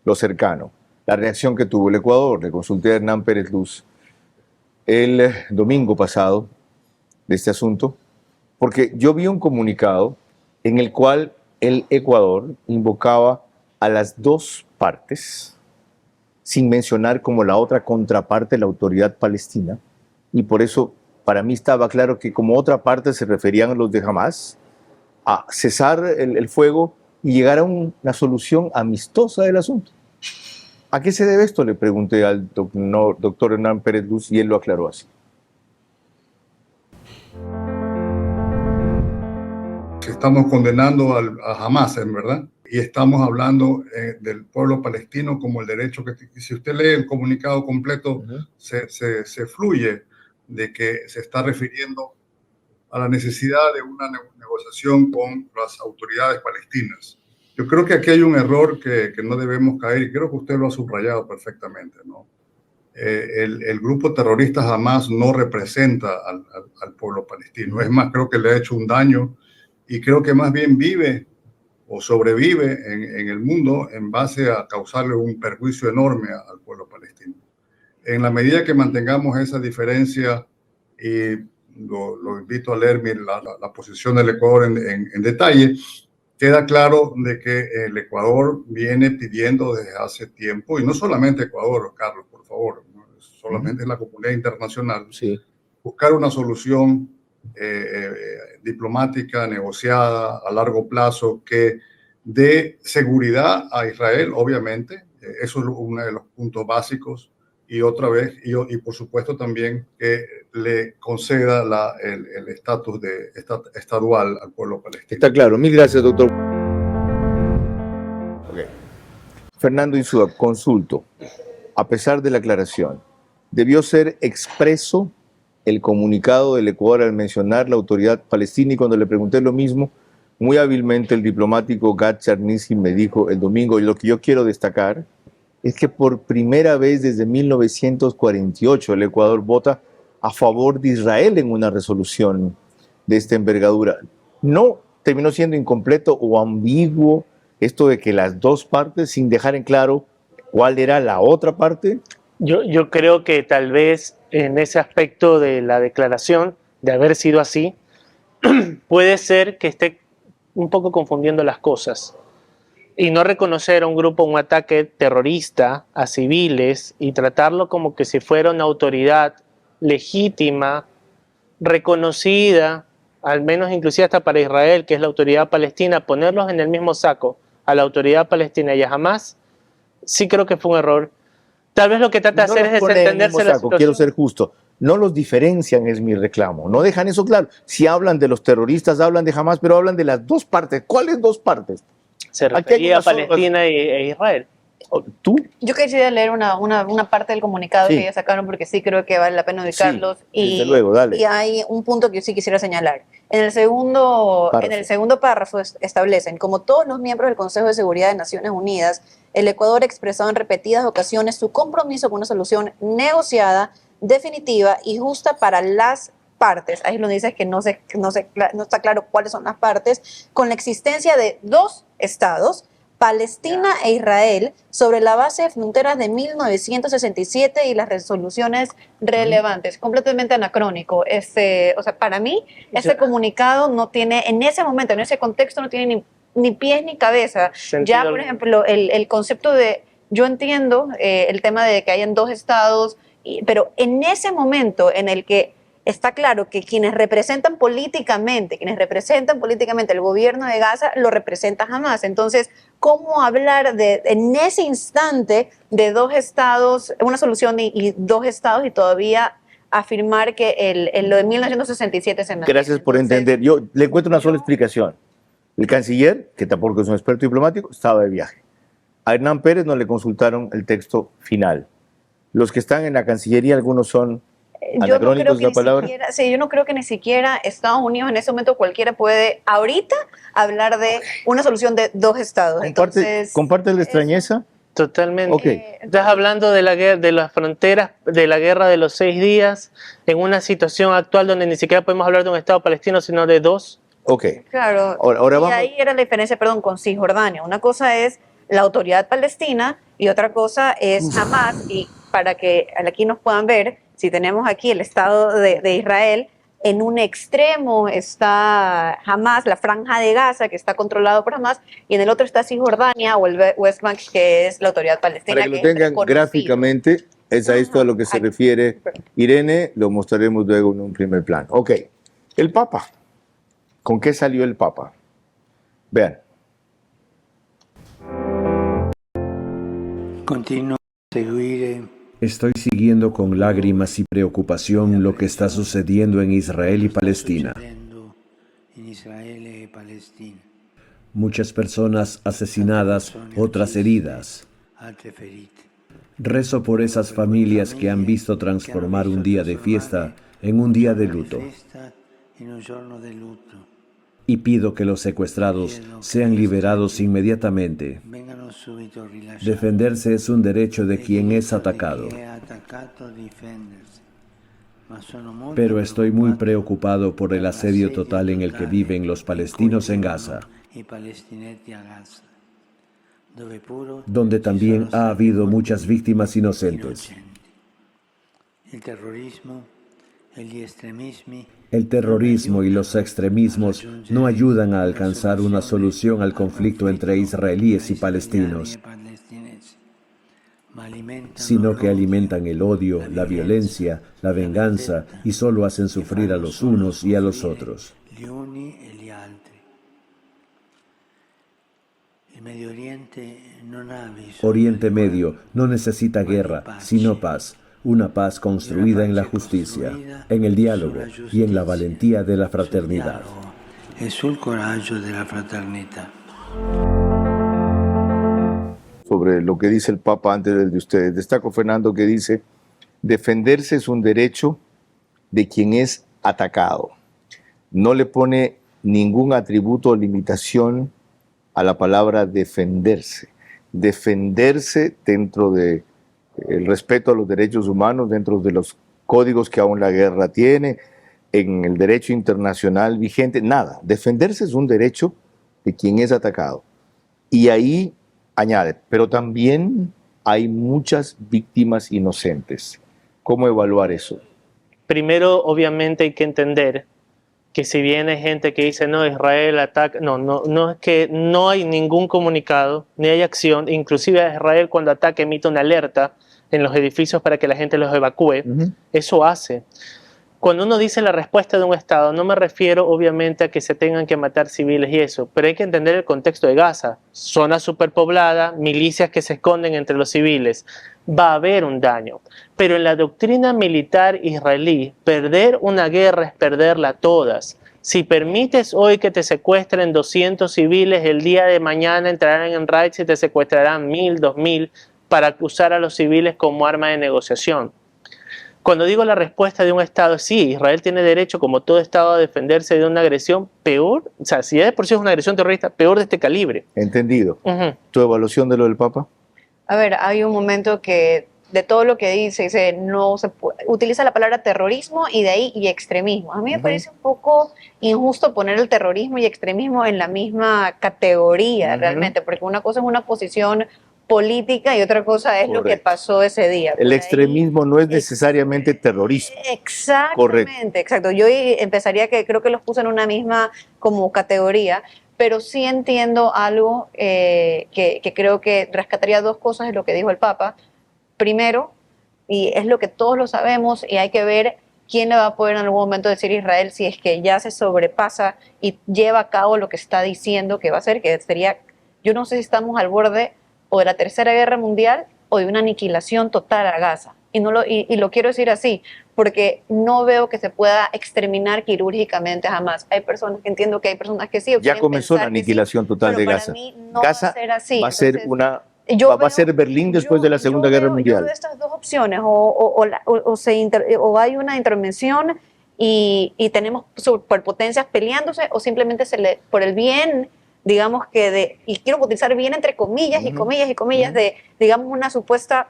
lo cercano, la reacción que tuvo el Ecuador. Le consulté a Hernán Pérez Luz el domingo pasado de este asunto, porque yo vi un comunicado en el cual el Ecuador invocaba a las dos partes, sin mencionar como la otra contraparte la autoridad palestina, y por eso para mí estaba claro que como otra parte se referían a los de Hamas, a cesar el fuego y llegar a una solución amistosa del asunto. ¿A qué se debe esto?, le pregunté al doctor Hernán Pérez Luz, y él lo aclaró así. Estamos condenando a Hamas, en verdad, y estamos hablando del pueblo palestino como el derecho que, si usted lee el comunicado completo, se fluye de que se está refiriendo a la necesidad de una negociación con las autoridades palestinas. Yo creo que aquí hay un error que no debemos caer, y creo que usted lo ha subrayado perfectamente, ¿no? El grupo terrorista Hamas no representa al pueblo palestino. Es más, creo que le ha hecho un daño, y creo que más bien vive o sobrevive en el mundo en base a causarle un perjuicio enorme al pueblo palestino. En la medida que mantengamos esa diferencia, y lo invito a leer la posición del Ecuador en detalle, queda claro de que el Ecuador viene pidiendo desde hace tiempo, y no solamente Ecuador, Carlos, por favor, no solamente la comunidad internacional, sí, buscar una solución diplomática, negociada, a largo plazo, que dé seguridad a Israel, obviamente. Eso es uno de los puntos básicos. Y otra vez, y por supuesto también que le conceda el estatus de estadual al pueblo palestino. Está claro. Mil gracias, doctor. Okay. Fernando Insúa, consulto. A pesar de la aclaración, ¿debió ser expreso el comunicado del Ecuador al mencionar la autoridad palestina? Y cuando le pregunté lo mismo, muy hábilmente el diplomático Gad Charnisi me dijo el domingo, y lo que yo quiero destacar es que por primera vez desde 1948 el Ecuador vota a favor de Israel en una resolución de esta envergadura. ¿No terminó siendo incompleto o ambiguo esto de que las dos partes, sin dejar en claro cuál era la otra parte? Yo creo que tal vez en ese aspecto de la declaración, de haber sido así, puede ser que esté un poco confundiendo las cosas y no reconocer a un grupo un ataque terrorista a civiles y tratarlo como que si fuera una autoridad legítima, reconocida, al menos inclusive hasta para Israel, que es la autoridad palestina, ponerlos en el mismo saco a la autoridad palestina y a Hamas, sí creo que fue un error. Tal vez lo que trata de hacer es desentenderse de la situación. Quiero ser justo. No los diferencian, es mi reclamo. No dejan eso claro. Si hablan de los terroristas, hablan de Hamas, pero hablan de las dos partes. ¿Cuáles dos partes? Se refería a Palestina e Israel. ¿Tú? Yo quisiera leer una parte del comunicado que ya sacaron, porque sí creo que vale la pena ubicarlos. Desde luego, dale. Y hay un punto que yo sí quisiera señalar. En el segundo párrafo establecen: como todos los miembros del Consejo de Seguridad de Naciones Unidas, el Ecuador ha expresado en repetidas ocasiones su compromiso con una solución negociada, definitiva y justa para las partes, ahí lo dices que no está claro cuáles son las partes, con la existencia de 2 estados, Palestina e Israel, sobre la base de fronteras de 1967 y las resoluciones relevantes. Completamente anacrónico. O sea, para mí, este comunicado no tiene, en ese momento, en ese contexto, no tiene ni pies ni cabeza. Ya, por ejemplo, el concepto de, yo entiendo el tema de que hayan 2 estados, pero en ese momento en el que está claro que quienes representan políticamente el gobierno de Gaza, lo representa Hamás. Entonces, ¿cómo hablar en ese instante de 2 estados, una solución y 2 estados y todavía afirmar que lo de 1967 se mantiene? Gracias por entender. Yo le encuentro una sola explicación. El canciller, que tampoco es un experto diplomático, estaba de viaje. A Hernán Pérez no le consultaron el texto final. Los que están en la Cancillería, algunos son anacrónicos, la palabra. Yo no creo que ni siquiera Estados Unidos en ese momento cualquiera puede ahorita hablar de una solución de 2 estados. ¿Comparte la extrañeza? Totalmente. Okay. Estás hablando de la guerra, de las fronteras, de la guerra de los 6 días, en una situación actual donde ni siquiera podemos hablar de un Estado palestino, sino de 2. Ok. Claro. Ahora vamos. Ahí era la diferencia, con Cisjordania. Una cosa es la autoridad palestina y otra cosa es Hamás. Y para que aquí nos puedan ver, si tenemos aquí el Estado de Israel, en un extremo está Hamás, la franja de Gaza, que está controlado por Hamás, y en el otro está Cisjordania o el West Bank, que es la autoridad palestina. Para que lo tengan gráficamente, es a esto a lo que se refiere Irene, lo mostraremos luego en un primer plano. Ok, el Papa. ¿Con qué salió el Papa? Vean. Continúo a seguir. Estoy siguiendo con lágrimas y preocupación lo que está sucediendo en Israel y Palestina. Muchas personas asesinadas, otras heridas. Rezo por esas familias que han visto transformar un día de fiesta en un día de luto. Y pido que los secuestrados sean liberados inmediatamente. Defenderse es un derecho de quien es atacado. Pero estoy muy preocupado por el asedio total en el que viven los palestinos en Gaza, donde también ha habido muchas víctimas inocentes. El terrorismo y los extremismos no ayudan a alcanzar una solución al conflicto entre israelíes y palestinos, sino que alimentan el odio, la violencia, la venganza y solo hacen sufrir a los unos y a los otros. Oriente Medio no necesita guerra, sino paz. Una paz construida en la justicia, en el diálogo y en la valentía de la fraternidad. Sobre lo que dice el Papa antes del de ustedes. Destaco, Fernando, que dice, defenderse es un derecho de quien es atacado. No le pone ningún atributo o limitación a la palabra defenderse. Defenderse dentro de el respeto a los derechos humanos, dentro de los códigos que aún la guerra tiene, en el derecho internacional vigente, nada. Defenderse es un derecho de quien es atacado. Y ahí añade, pero también hay muchas víctimas inocentes. ¿Cómo evaluar eso? Primero, obviamente, hay que entender que si bien hay gente que dice, no, Israel ataca, no es que no hay ningún comunicado, ni hay acción, inclusive Israel cuando ataca emite una alerta en los edificios para que la gente los evacúe, eso hace. Cuando uno dice la respuesta de un Estado, no me refiero obviamente a que se tengan que matar civiles y eso, pero hay que entender el contexto de Gaza, zona superpoblada, milicias que se esconden entre los civiles, va a haber un daño. Pero en la doctrina militar israelí, perder una guerra es perderla todas. Si permites hoy que te secuestren 200 civiles, el día de mañana entrarán en raids y te secuestrarán 1000, 2000 para usar a los civiles como arma de negociación. Cuando digo la respuesta de un Estado, sí, Israel tiene derecho, como todo Estado, a defenderse de una agresión peor, o sea, si ya de por sí es una agresión terrorista, peor de este calibre. Entendido. ¿Tu evaluación de lo del Papa? A ver, hay un momento que de todo lo que dice no se utiliza la palabra terrorismo y de ahí y extremismo. A mí me parece un poco injusto poner el terrorismo y extremismo en la misma categoría realmente, porque una cosa es una posición política y otra cosa es lo que pasó ese día. El extremismo no es necesariamente terrorismo. Exactamente, exacto. Yo empezaría que creo que los puse en una misma como categoría, pero sí entiendo algo que creo que rescataría dos cosas de lo que dijo el Papa. Primero, y es lo que todos lo sabemos, y hay que ver quién le va a poder en algún momento decir a Israel si es que ya se sobrepasa y lleva a cabo lo que está diciendo que va a hacer, que sería, yo no sé si estamos al borde o de la Tercera Guerra Mundial o de una aniquilación total a Gaza. Y lo quiero decir así, porque no veo que se pueda exterminar quirúrgicamente jamás. Hay personas que entiendo que hay personas que sí. Ya comenzó la aniquilación total de Gaza. No Gaza va a ser así. Va a ser entonces, va a ser Berlín después de la Segunda Guerra Mundial. Yo veo estas dos opciones, o hay una intervención y tenemos superpotencias peleándose, o simplemente por el bien, digamos que y quiero utilizar bien entre comillas y comillas y comillas, de, digamos, una supuesta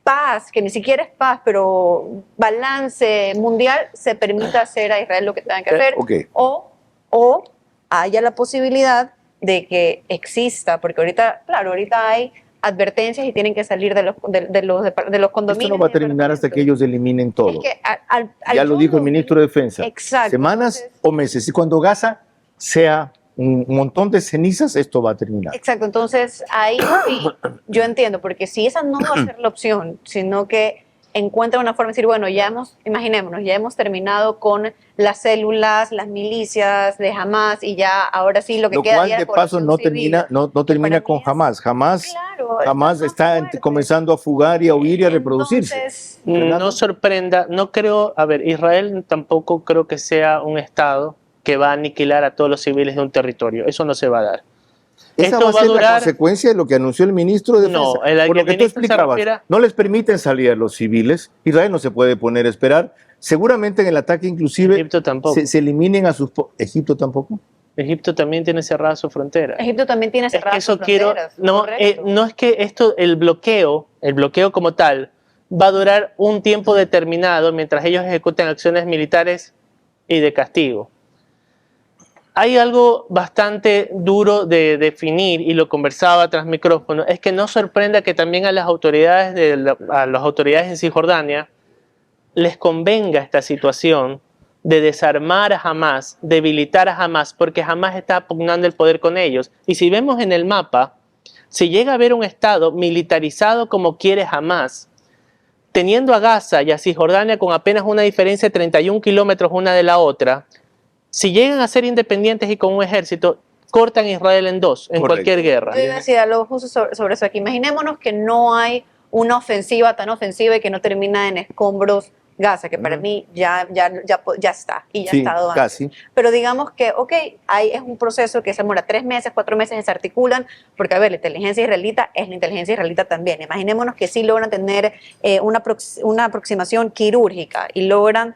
paz, que ni siquiera es paz, pero balance mundial, se permita hacer a Israel lo que tenga que hacer, o haya la posibilidad de que exista, porque ahorita hay advertencias y tienen que salir de los condominios. Esto no va a terminar hasta que ellos eliminen todo. Es que ya lo dijo el ministro de Defensa. Exacto. Semanas o meses. Y cuando Gaza sea un montón de cenizas, esto va a terminar. Exacto. Entonces, ahí sí, yo entiendo, porque si esa no va a ser la opción, sino que encuentra una forma de decir, bueno, imaginémonos, ya hemos terminado con las células, las milicias de Hamas, y ya ahora sí lo que queda cual, de paso, no termina con Hamas. Hamas está comenzando a fugar y a huir y a reproducirse. No sorprenda, no creo, Israel tampoco creo que sea un Estado que va a aniquilar a todos los civiles de un territorio. Eso no se va a dar. Esa va a ser la consecuencia de lo que anunció el ministro de Defensa. Por lo que tú explicabas, no les permiten salir a los civiles. Israel no se puede poner a esperar. Seguramente en el ataque inclusive Egipto tampoco. Se eliminen a sus... ¿Egipto tampoco? Egipto también tiene cerrada su frontera. Egipto también tiene cerrada su frontera. No es que el bloqueo como tal, va a durar un tiempo determinado mientras ellos ejecuten acciones militares y de castigo. Hay algo bastante duro de definir, y lo conversaba tras micrófono, es que no sorprenda que también a las autoridades en Cisjordania les convenga esta situación de desarmar a Hamas, debilitar a Hamas, porque Hamas está pugnando el poder con ellos. Y si vemos en el mapa, si llega a haber un Estado militarizado como quiere Hamas, teniendo a Gaza y a Cisjordania con apenas una diferencia de 31 kilómetros una de la otra, si llegan a ser independientes y con un ejército, cortan Israel en dos, en cualquier guerra. Yo iba a decir algo justo sobre eso aquí. Imaginémonos que no hay una ofensiva tan ofensiva y que no termina en escombros Gaza, que para mí ya está, y ya ha estado antes. Casi. Pero digamos que, es un proceso que se demora 3 meses, 4 meses, se articulan, porque, la inteligencia israelita es la inteligencia israelita también. Imaginémonos que sí logran tener una aproximación quirúrgica y logran...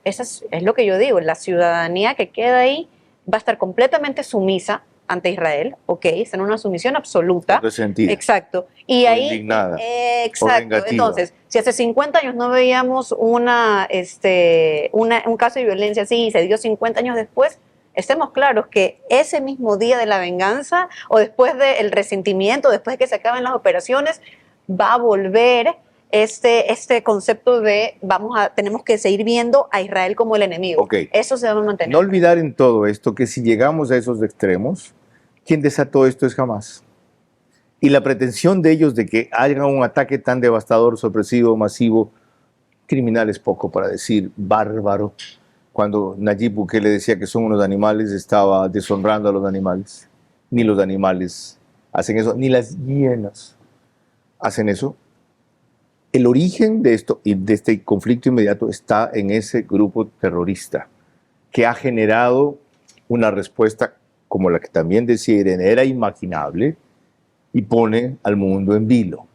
eso es lo que yo digo, la ciudadanía que queda ahí va a estar completamente sumisa ante Israel, está en una sumisión absoluta. Resentida. Exacto. Y ahí, indignada. Exacto. Entonces, si hace 50 años no veíamos un caso de violencia así y se dio 50 años después, estemos claros que ese mismo día de la venganza o después del resentimiento, después de que se acaben las operaciones, va a volver este concepto de tenemos que seguir viendo a Israel como el enemigo. Eso se va a mantener. No olvidar en todo esto que si llegamos a esos extremos, quien desató esto es Hamas. Y la pretensión de ellos de que haya un ataque tan devastador, sorpresivo, masivo, criminal es poco para decir bárbaro. Cuando Nayib Bukele decía que son unos animales, estaba deshonrando a los animales. Ni los animales hacen eso, ni las hienas hacen eso. El origen de esto y de este conflicto inmediato está en ese grupo terrorista que ha generado una respuesta como la que también decía Irene, era imaginable y pone al mundo en vilo.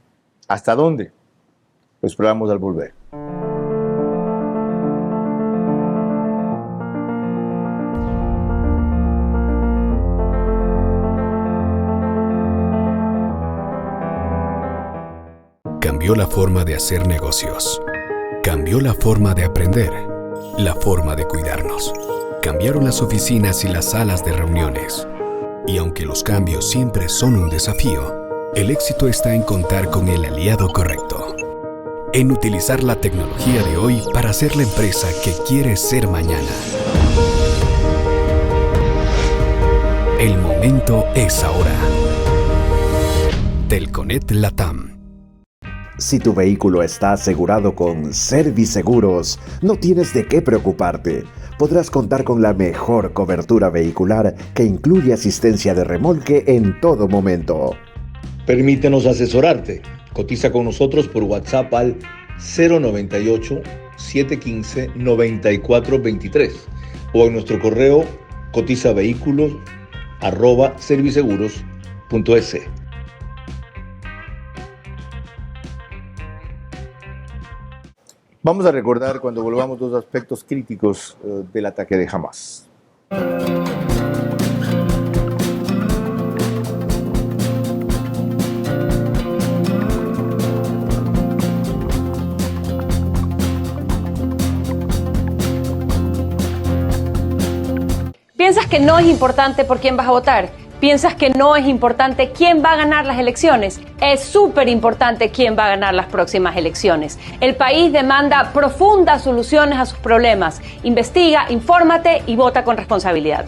¿Hasta dónde? Lo exploramos al volver. Cambió cambió la forma de hacer negocios. Cambió la forma de aprender, la forma de cuidarnos. Cambiaron las oficinas y las salas de reuniones. Y aunque los cambios siempre son un desafío, el éxito está en contar con el aliado correcto. En utilizar la tecnología de hoy para ser la empresa que quieres ser mañana. El momento es ahora. Telconet Latam. Si tu vehículo está asegurado con Serviseguros, no tienes de qué preocuparte. Podrás contar con la mejor cobertura vehicular que incluye asistencia de remolque en todo momento. Permítenos asesorarte. Cotiza con nosotros por WhatsApp al 098-715-9423 o en nuestro correo cotizavehículos@serviseguros.es. Vamos a recordar cuando volvamos dos aspectos críticos del ataque de Hamas. ¿Piensas que no es importante por quién vas a votar? ¿Piensas que no es importante quién va a ganar las elecciones? Es súper importante quién va a ganar las próximas elecciones. El país demanda profundas soluciones a sus problemas. Investiga, infórmate y vota con responsabilidad.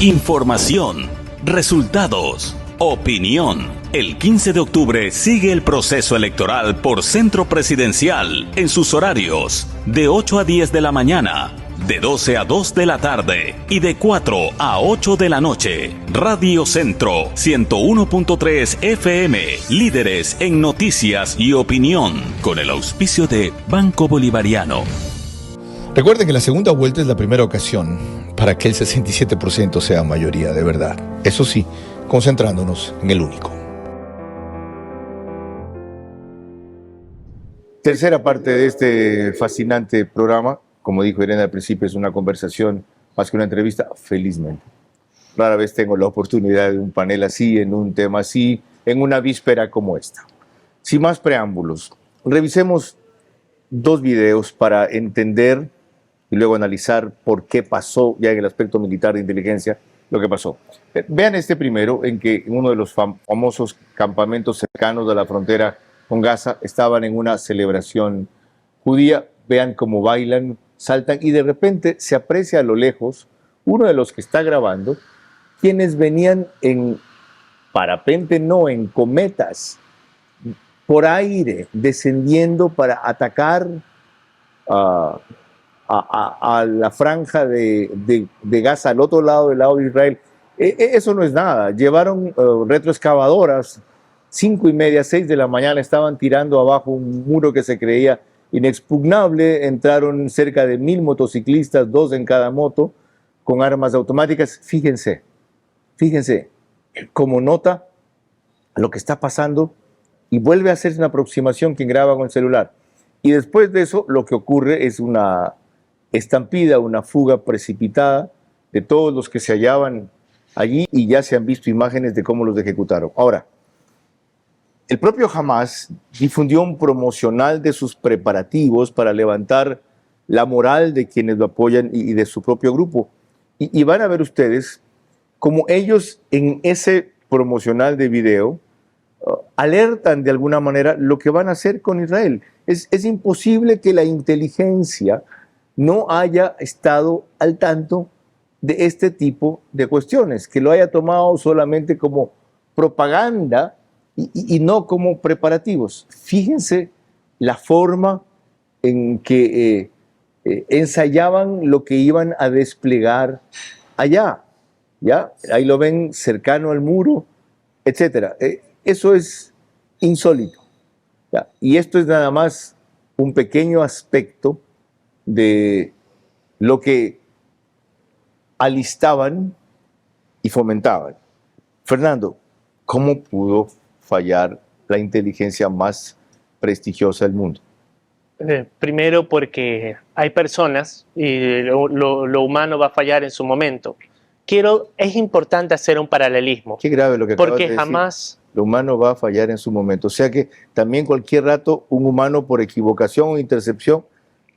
Información, resultados, opinión. El 15 de octubre sigue el proceso electoral por Centro Presidencial en sus horarios de 8 a 10 de la mañana. De 12 a 2 de la tarde y de 4 a 8 de la noche. Radio Centro 101.3 FM, líderes en noticias y opinión, con el auspicio de Banco Bolivariano. Recuerden que la segunda vuelta es la primera ocasión para que el 67% sea mayoría de verdad. Eso sí, concentrándonos en el único. Tercera parte de este fascinante programa. Como dijo Irene al principio, es una conversación más que una entrevista, felizmente. Rara vez tengo la oportunidad de un panel así, en un tema así, en una víspera como esta. Sin más preámbulos, revisemos dos videos para entender y luego analizar por qué pasó, ya en el aspecto militar de inteligencia, lo que pasó. Vean este primero, en que en uno de los famosos campamentos cercanos a la frontera con Gaza estaban en una celebración judía. Vean cómo bailan, saltan y de repente se aprecia a lo lejos uno de los que está grabando, quienes venían en parapente, no, en cometas, por aire, descendiendo para atacar a la franja de Gaza, al otro lado, del lado de Israel. Eso no es nada. Llevaron retroexcavadoras, 5:30, 6 de la mañana, estaban tirando abajo un muro que se creía inexpugnable. Entraron cerca de 1000 motociclistas, 2 en cada moto, con armas automáticas. Fíjense como nota lo que está pasando y vuelve a hacerse una aproximación quien graba con el celular. Y después de eso lo que ocurre es una estampida, una fuga precipitada de todos los que se hallaban allí, y ya se han visto imágenes de cómo los ejecutaron. Ahora, el propio Hamas difundió un promocional de sus preparativos para levantar la moral de quienes lo apoyan y de su propio grupo. Y van a ver ustedes cómo ellos en ese promocional de video alertan de alguna manera lo que van a hacer con Israel. Es imposible que la inteligencia no haya estado al tanto de este tipo de cuestiones, que lo haya tomado solamente como propaganda y no como preparativos. Fíjense la forma en que ensayaban lo que iban a desplegar allá. ¿Ya? Ahí lo ven cercano al muro, etc. Eso es insólito. ¿Ya? Y esto es nada más un pequeño aspecto de lo que alistaban y fomentaban. Fernando, ¿cómo pudo fallar la inteligencia más prestigiosa del mundo? Primero porque hay personas y lo humano va a fallar en su momento. es importante hacer un paralelismo. Qué grave lo que acabas de Porque decir. jamás... Lo humano va a fallar en su momento. O sea que también cualquier rato un humano por equivocación o intercepción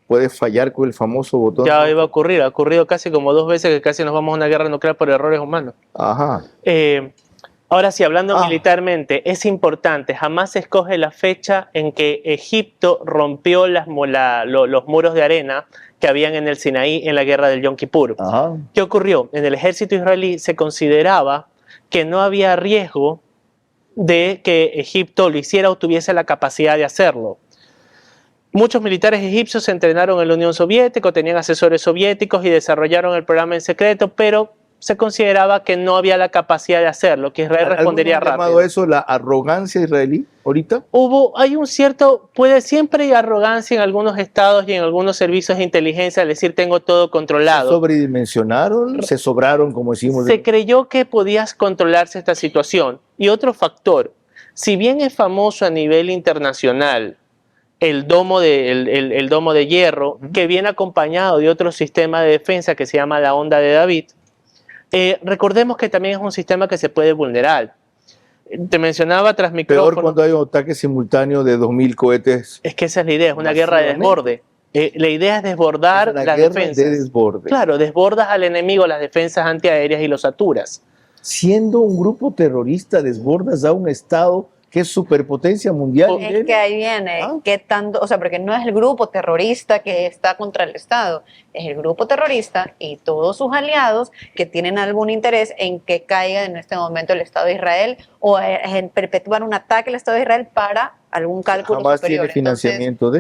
puede fallar con el famoso botón. Ya iba a ocurrir, ha ocurrido casi como 2 veces que casi nos vamos a una guerra nuclear por errores humanos. Ajá. Ahora sí, hablando militarmente, es importante, jamás se escoge la fecha en que Egipto rompió los muros de arena que habían en el Sinaí en la guerra del Yom Kippur. Ajá. ¿Qué ocurrió? En el ejército israelí se consideraba que no había riesgo de que Egipto lo hiciera o tuviese la capacidad de hacerlo. Muchos militares egipcios se entrenaron en la Unión Soviética, tenían asesores soviéticos y desarrollaron el programa en secreto, pero se consideraba que no había la capacidad de hacerlo, que Israel respondería rápido. ¿Llamado eso la arrogancia israelí ahorita? Siempre hay arrogancia en algunos estados y en algunos servicios de inteligencia, al decir tengo todo controlado. ¿Se sobredimensionaron? ¿Se sobraron, como decimos? Se creyó que podías controlarse esta situación. Y otro factor, si bien es famoso a nivel internacional el domo de hierro, que viene acompañado de otro sistema de defensa que se llama la onda de David, recordemos que también es un sistema que se puede vulnerar. Te mencionaba tras micrófono. Peor cuando hay un ataque simultáneo de 2.000 cohetes. Es que esa es la idea, es una guerra de desborde. La idea es desbordar las defensas. De desborde. Claro, desbordas al enemigo las defensas antiaéreas y los saturas. Siendo un grupo terrorista, desbordas a un estado que es superpotencia mundial. Es que ahí viene, ¿qué tanto? O sea, porque no es el grupo terrorista que está contra el Estado, es el grupo terrorista y todos sus aliados que tienen algún interés en que caiga en este momento el Estado de Israel o en perpetuar un ataque al Estado de Israel para algún cálculo Jamás superior. tiene financiamiento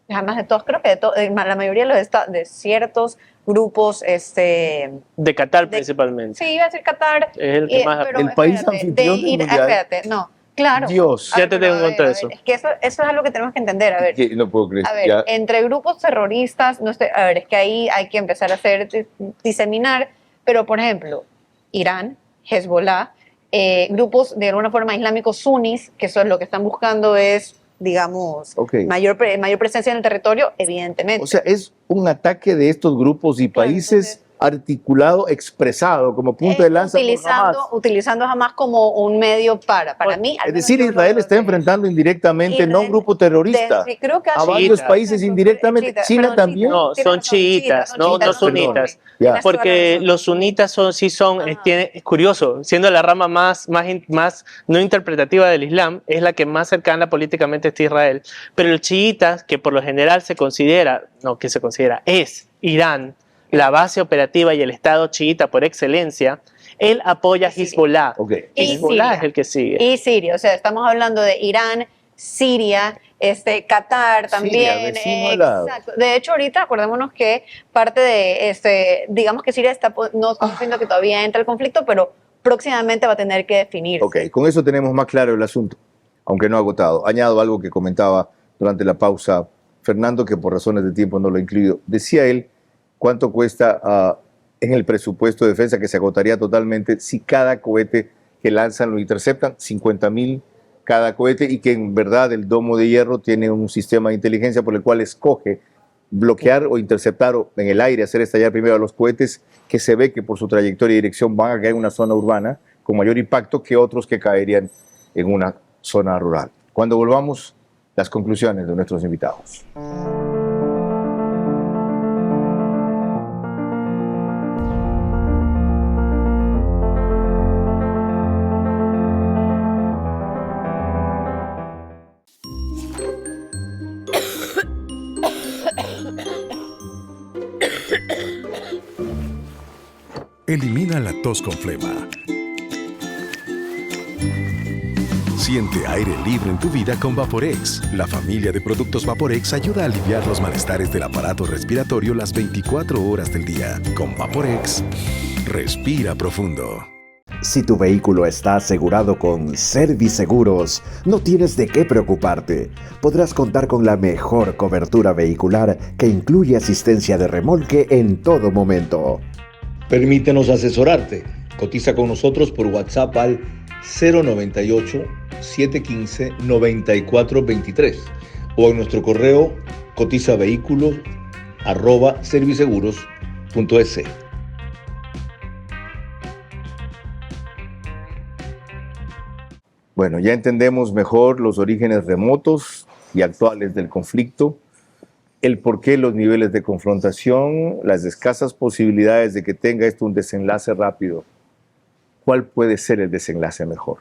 Jamás de todos, creo que la mayoría de los de ciertos grupos de Qatar principalmente. Sí, iba a decir Qatar. Es el que más... El país anfitrión del mundial. Espérate, no. Claro. Dios. Ya te tengo en contra de eso. Es que eso es algo que tenemos que entender. A ver, no puedo creer. A ver, entre grupos terroristas, es que ahí hay que empezar a diseminar, pero por ejemplo, Irán, Hezbollah, grupos de alguna forma islámicos sunis, que eso es lo que están buscando es, digamos, mayor presencia en el territorio, evidentemente. O sea, es un ataque de estos grupos y países articulado, expresado, como punto de lanza. Utilizando Hamas como un medio para mí. Es decir, Israel está enfrentando indirectamente no un grupo terrorista, creo que a varios países indirectamente. China también. No, son chiitas, no sunitas. Porque los sunitas es curioso, siendo la rama más no interpretativa del Islam, es la que más cercana políticamente está Israel. Pero los chiitas, que por lo general es Irán, la base operativa y el Estado chiita por excelencia, él apoya a Hezbollah. Hezbollah es el que sigue. Y Siria, o sea, estamos hablando de Irán, Siria, Qatar también. Exacto. De hecho, ahorita acordémonos que parte de, digamos que Siria no estamos diciendo que todavía entra el conflicto, pero próximamente va a tener que definirse. Ok, con eso tenemos más claro el asunto, aunque no agotado. Añado algo que comentaba durante la pausa Fernando, que por razones de tiempo no lo incluyo. Decía él, ¿cuánto cuesta en el presupuesto de defensa que se agotaría totalmente si cada cohete que lanzan lo interceptan? 50.000 cada cohete, y que en verdad el domo de hierro tiene un sistema de inteligencia por el cual escoge bloquear o interceptar o en el aire hacer estallar primero a los cohetes que se ve que por su trayectoria y dirección van a caer en una zona urbana con mayor impacto que otros que caerían en una zona rural. Cuando volvamos, las conclusiones de nuestros invitados. Elimina la tos con flema. Siente aire libre en tu vida con Vaporex. La familia de productos Vaporex ayuda a aliviar los malestares del aparato respiratorio las 24 horas del día. Con Vaporex, respira profundo. Si tu vehículo está asegurado con Serviceguros, no tienes de qué preocuparte. Podrás contar con la mejor cobertura vehicular que incluye asistencia de remolque en todo momento. Permítenos asesorarte. Cotiza con nosotros por WhatsApp al 098-715-9423 o en nuestro correo cotizavehículos@serviceguros.es. Bueno, ya entendemos mejor los orígenes remotos y actuales del conflicto, el porqué, los niveles de confrontación, las escasas posibilidades de que tenga esto un desenlace rápido. ¿Cuál puede ser el desenlace mejor?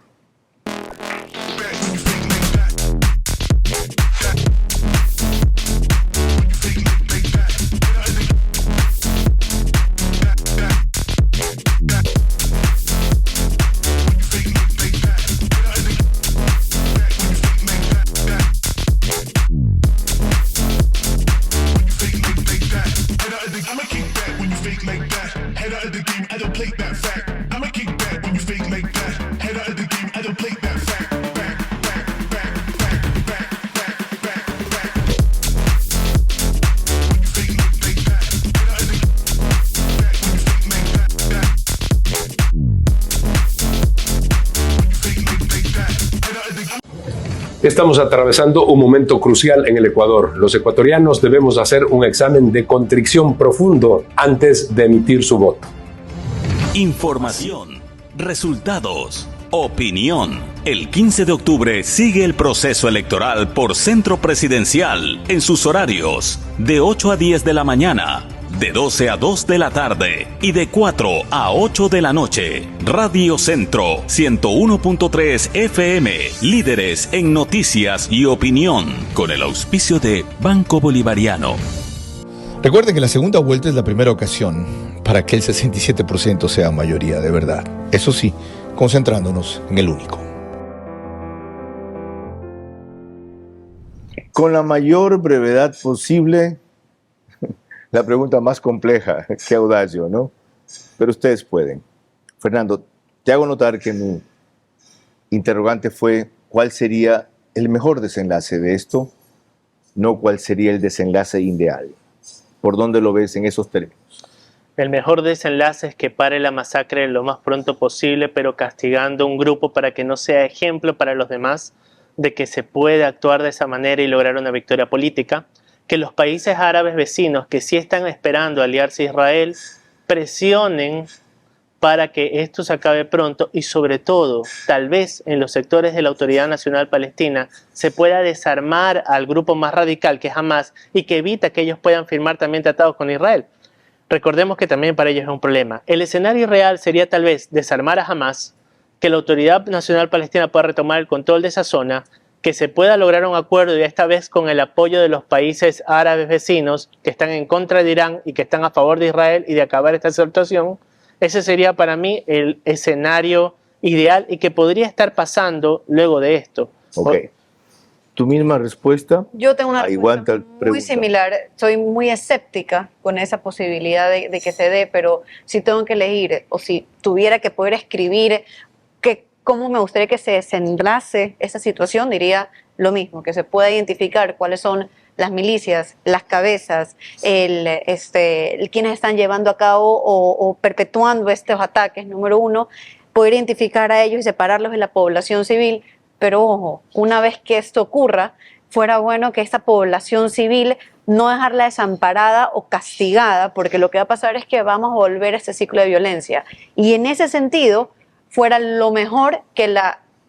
Estamos atravesando un momento crucial en el Ecuador. Los ecuatorianos debemos hacer un examen de contrición profundo antes de emitir su voto. Información, resultados, opinión. El 15 de octubre sigue el proceso electoral por Centro Presidencial en sus horarios de 8 a 10 de la mañana, de 12 a 2 de la tarde y de 4 a 8 de la noche. Radio Centro 101.3 FM, líderes en noticias y opinión, con el auspicio de Banco Bolivariano. Recuerden que la segunda vuelta es la primera ocasión para que el 67% sea mayoría de verdad. Eso sí, concentrándonos en el único. Con la mayor brevedad posible, la pregunta más compleja, qué audacio, ¿no? Pero ustedes pueden. Fernando, te hago notar que mi interrogante fue ¿cuál sería el mejor desenlace de esto? No cuál sería el desenlace ideal. ¿Por dónde lo ves en esos términos? El mejor desenlace es que pare la masacre lo más pronto posible, pero castigando a un grupo para que no sea ejemplo para los demás de que se puede actuar de esa manera y lograr una victoria política. Que los países árabes vecinos que sí están esperando aliarse a Israel presionen para que esto se acabe pronto y sobre todo, tal vez en los sectores de la Autoridad Nacional Palestina se pueda desarmar al grupo más radical que es Hamás y que evita que ellos puedan firmar también tratados con Israel. Recordemos que también para ellos es un problema. El escenario real sería tal vez desarmar a Hamás, que la Autoridad Nacional Palestina pueda retomar el control de esa zona, que se pueda lograr un acuerdo y esta vez con el apoyo de los países árabes vecinos que están en contra de Irán y que están a favor de Israel y de acabar esta situación. Ese sería para mí el escenario ideal y que podría estar pasando luego de esto. Ok. ¿Tu misma respuesta? Yo tengo una respuesta muy similar. Soy muy escéptica con esa posibilidad de que se dé, pero si tengo que elegir o si tuviera que poder escribir cómo me gustaría que se desenlace esa situación, diría lo mismo, que se pueda identificar cuáles son las milicias, las cabezas, quienes están llevando a cabo o perpetuando estos ataques, número uno, poder identificar a ellos y separarlos de la población civil, pero ojo, una vez que esto ocurra, fuera bueno que esta población civil no dejarla desamparada o castigada, porque lo que va a pasar es que vamos a volver a este ciclo de violencia. Y en ese sentido, fuera lo mejor que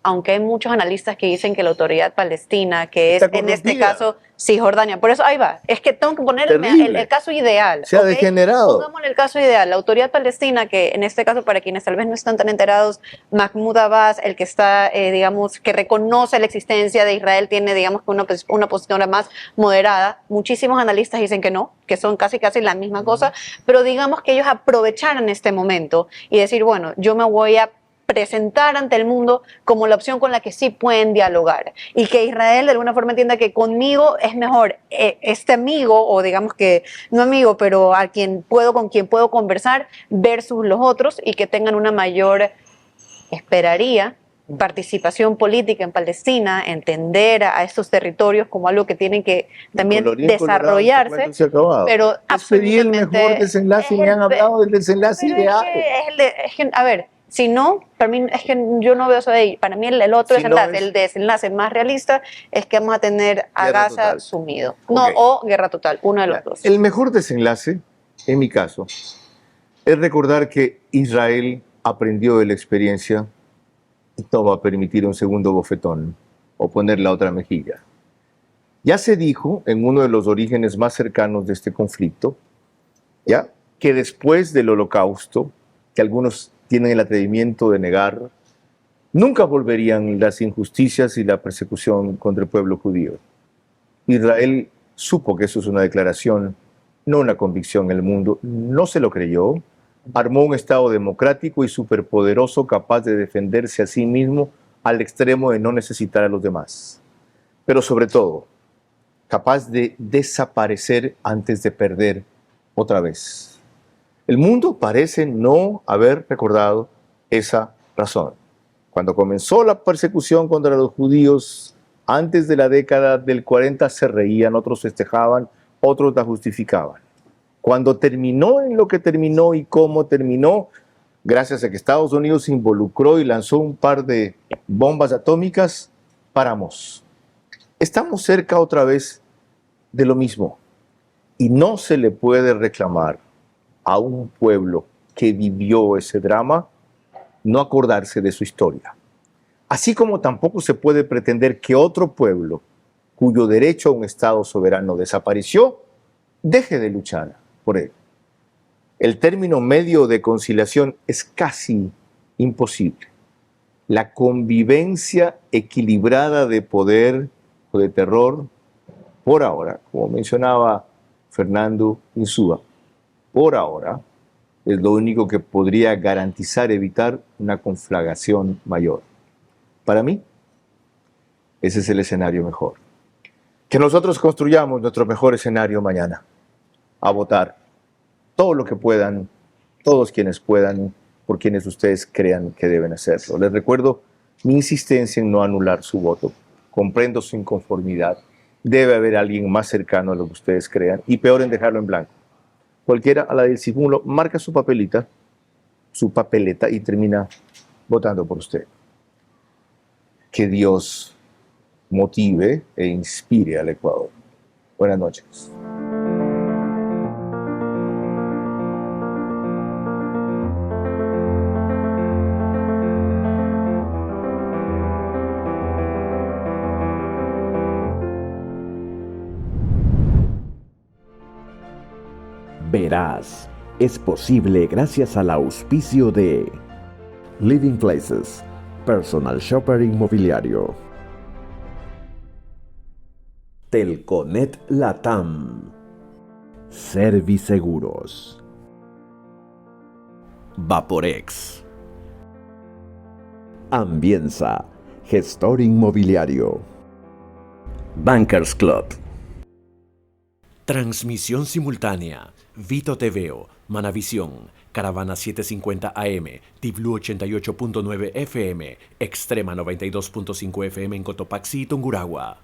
aunque hay muchos analistas que dicen que la autoridad palestina, que es en este caso Cisjordania, por eso ahí va, es que tengo que poner el caso ideal. Se ha degenerado. Pongamos el caso ideal, la autoridad palestina, que en este caso para quienes tal vez no están tan enterados, Mahmoud Abbas, el que está, digamos, que reconoce la existencia de Israel, tiene, digamos, una posición más moderada. Muchísimos analistas dicen que no, que son casi la misma cosa, pero digamos que ellos aprovecharan este momento y decir, bueno, yo me voy a presentar ante el mundo como la opción con la que sí pueden dialogar y que Israel de alguna forma entienda que conmigo es mejor este amigo, o digamos que no amigo, pero con quien puedo conversar versus los otros, y que tengan una mayor, esperaría, participación política en Palestina, entender a estos territorios como algo que tienen que también desarrollarse, pero absolutamente el mejor desenlace y me han hablado del desenlace ideal. A ver, si no, para mí es que yo no veo eso de ahí. Para mí el otro desenlace, el desenlace más realista es que vamos a tener a Gaza sumido. No, o guerra total, uno de los dos. El mejor desenlace, en mi caso, es recordar que Israel aprendió de la experiencia no va a permitir un segundo bofetón o poner la otra mejilla. Ya se dijo en uno de los orígenes más cercanos de este conflicto, ya, que después del Holocausto, que algunos tienen el atrevimiento de negar, nunca volverían las injusticias y la persecución contra el pueblo judío. Israel supo que eso es una declaración, no una convicción en el mundo, no se lo creyó, armó un Estado democrático y superpoderoso capaz de defenderse a sí mismo al extremo de no necesitar a los demás. Pero sobre todo, capaz de desaparecer antes de perder otra vez. El mundo parece no haber recordado esa razón. Cuando comenzó la persecución contra los judíos, antes de la década del 40 se reían, otros festejaban, otros la justificaban. Cuando terminó en lo que terminó y cómo terminó, gracias a que Estados Unidos se involucró y lanzó un par de bombas atómicas, paramos. Estamos cerca otra vez de lo mismo. Y no se le puede reclamar a un pueblo que vivió ese drama no acordarse de su historia. Así como tampoco se puede pretender que otro pueblo, cuyo derecho a un Estado soberano desapareció, deje de luchar por él. El término medio de conciliación es casi imposible. La convivencia equilibrada de poder o de terror, por ahora, como mencionaba Fernando Insúa, por ahora es lo único que podría garantizar evitar una conflagración mayor. Para mí, ese es el escenario mejor. Que nosotros construyamos nuestro mejor escenario mañana. A votar todo lo que puedan, todos quienes puedan, por quienes ustedes crean que deben hacerlo. Les recuerdo mi insistencia en no anular su voto. Comprendo su inconformidad. Debe haber alguien más cercano a lo que ustedes crean y peor en dejarlo en blanco. Cualquiera a la del simulo marca su papeleta y termina votando por usted. Que Dios motive e inspire al Ecuador. Buenas noches. Verás, es posible gracias al auspicio de Living Places, Personal Shopper Inmobiliario, Telconet Latam, Serviseguros, Vaporex, Ambienza, Gestor Inmobiliario, Bankers Club. Transmisión simultánea, Vito TVO, Manavisión, Caravana 750 AM, Tiblu 88.9 FM, Extrema 92.5 FM en Cotopaxi y Tungurahua.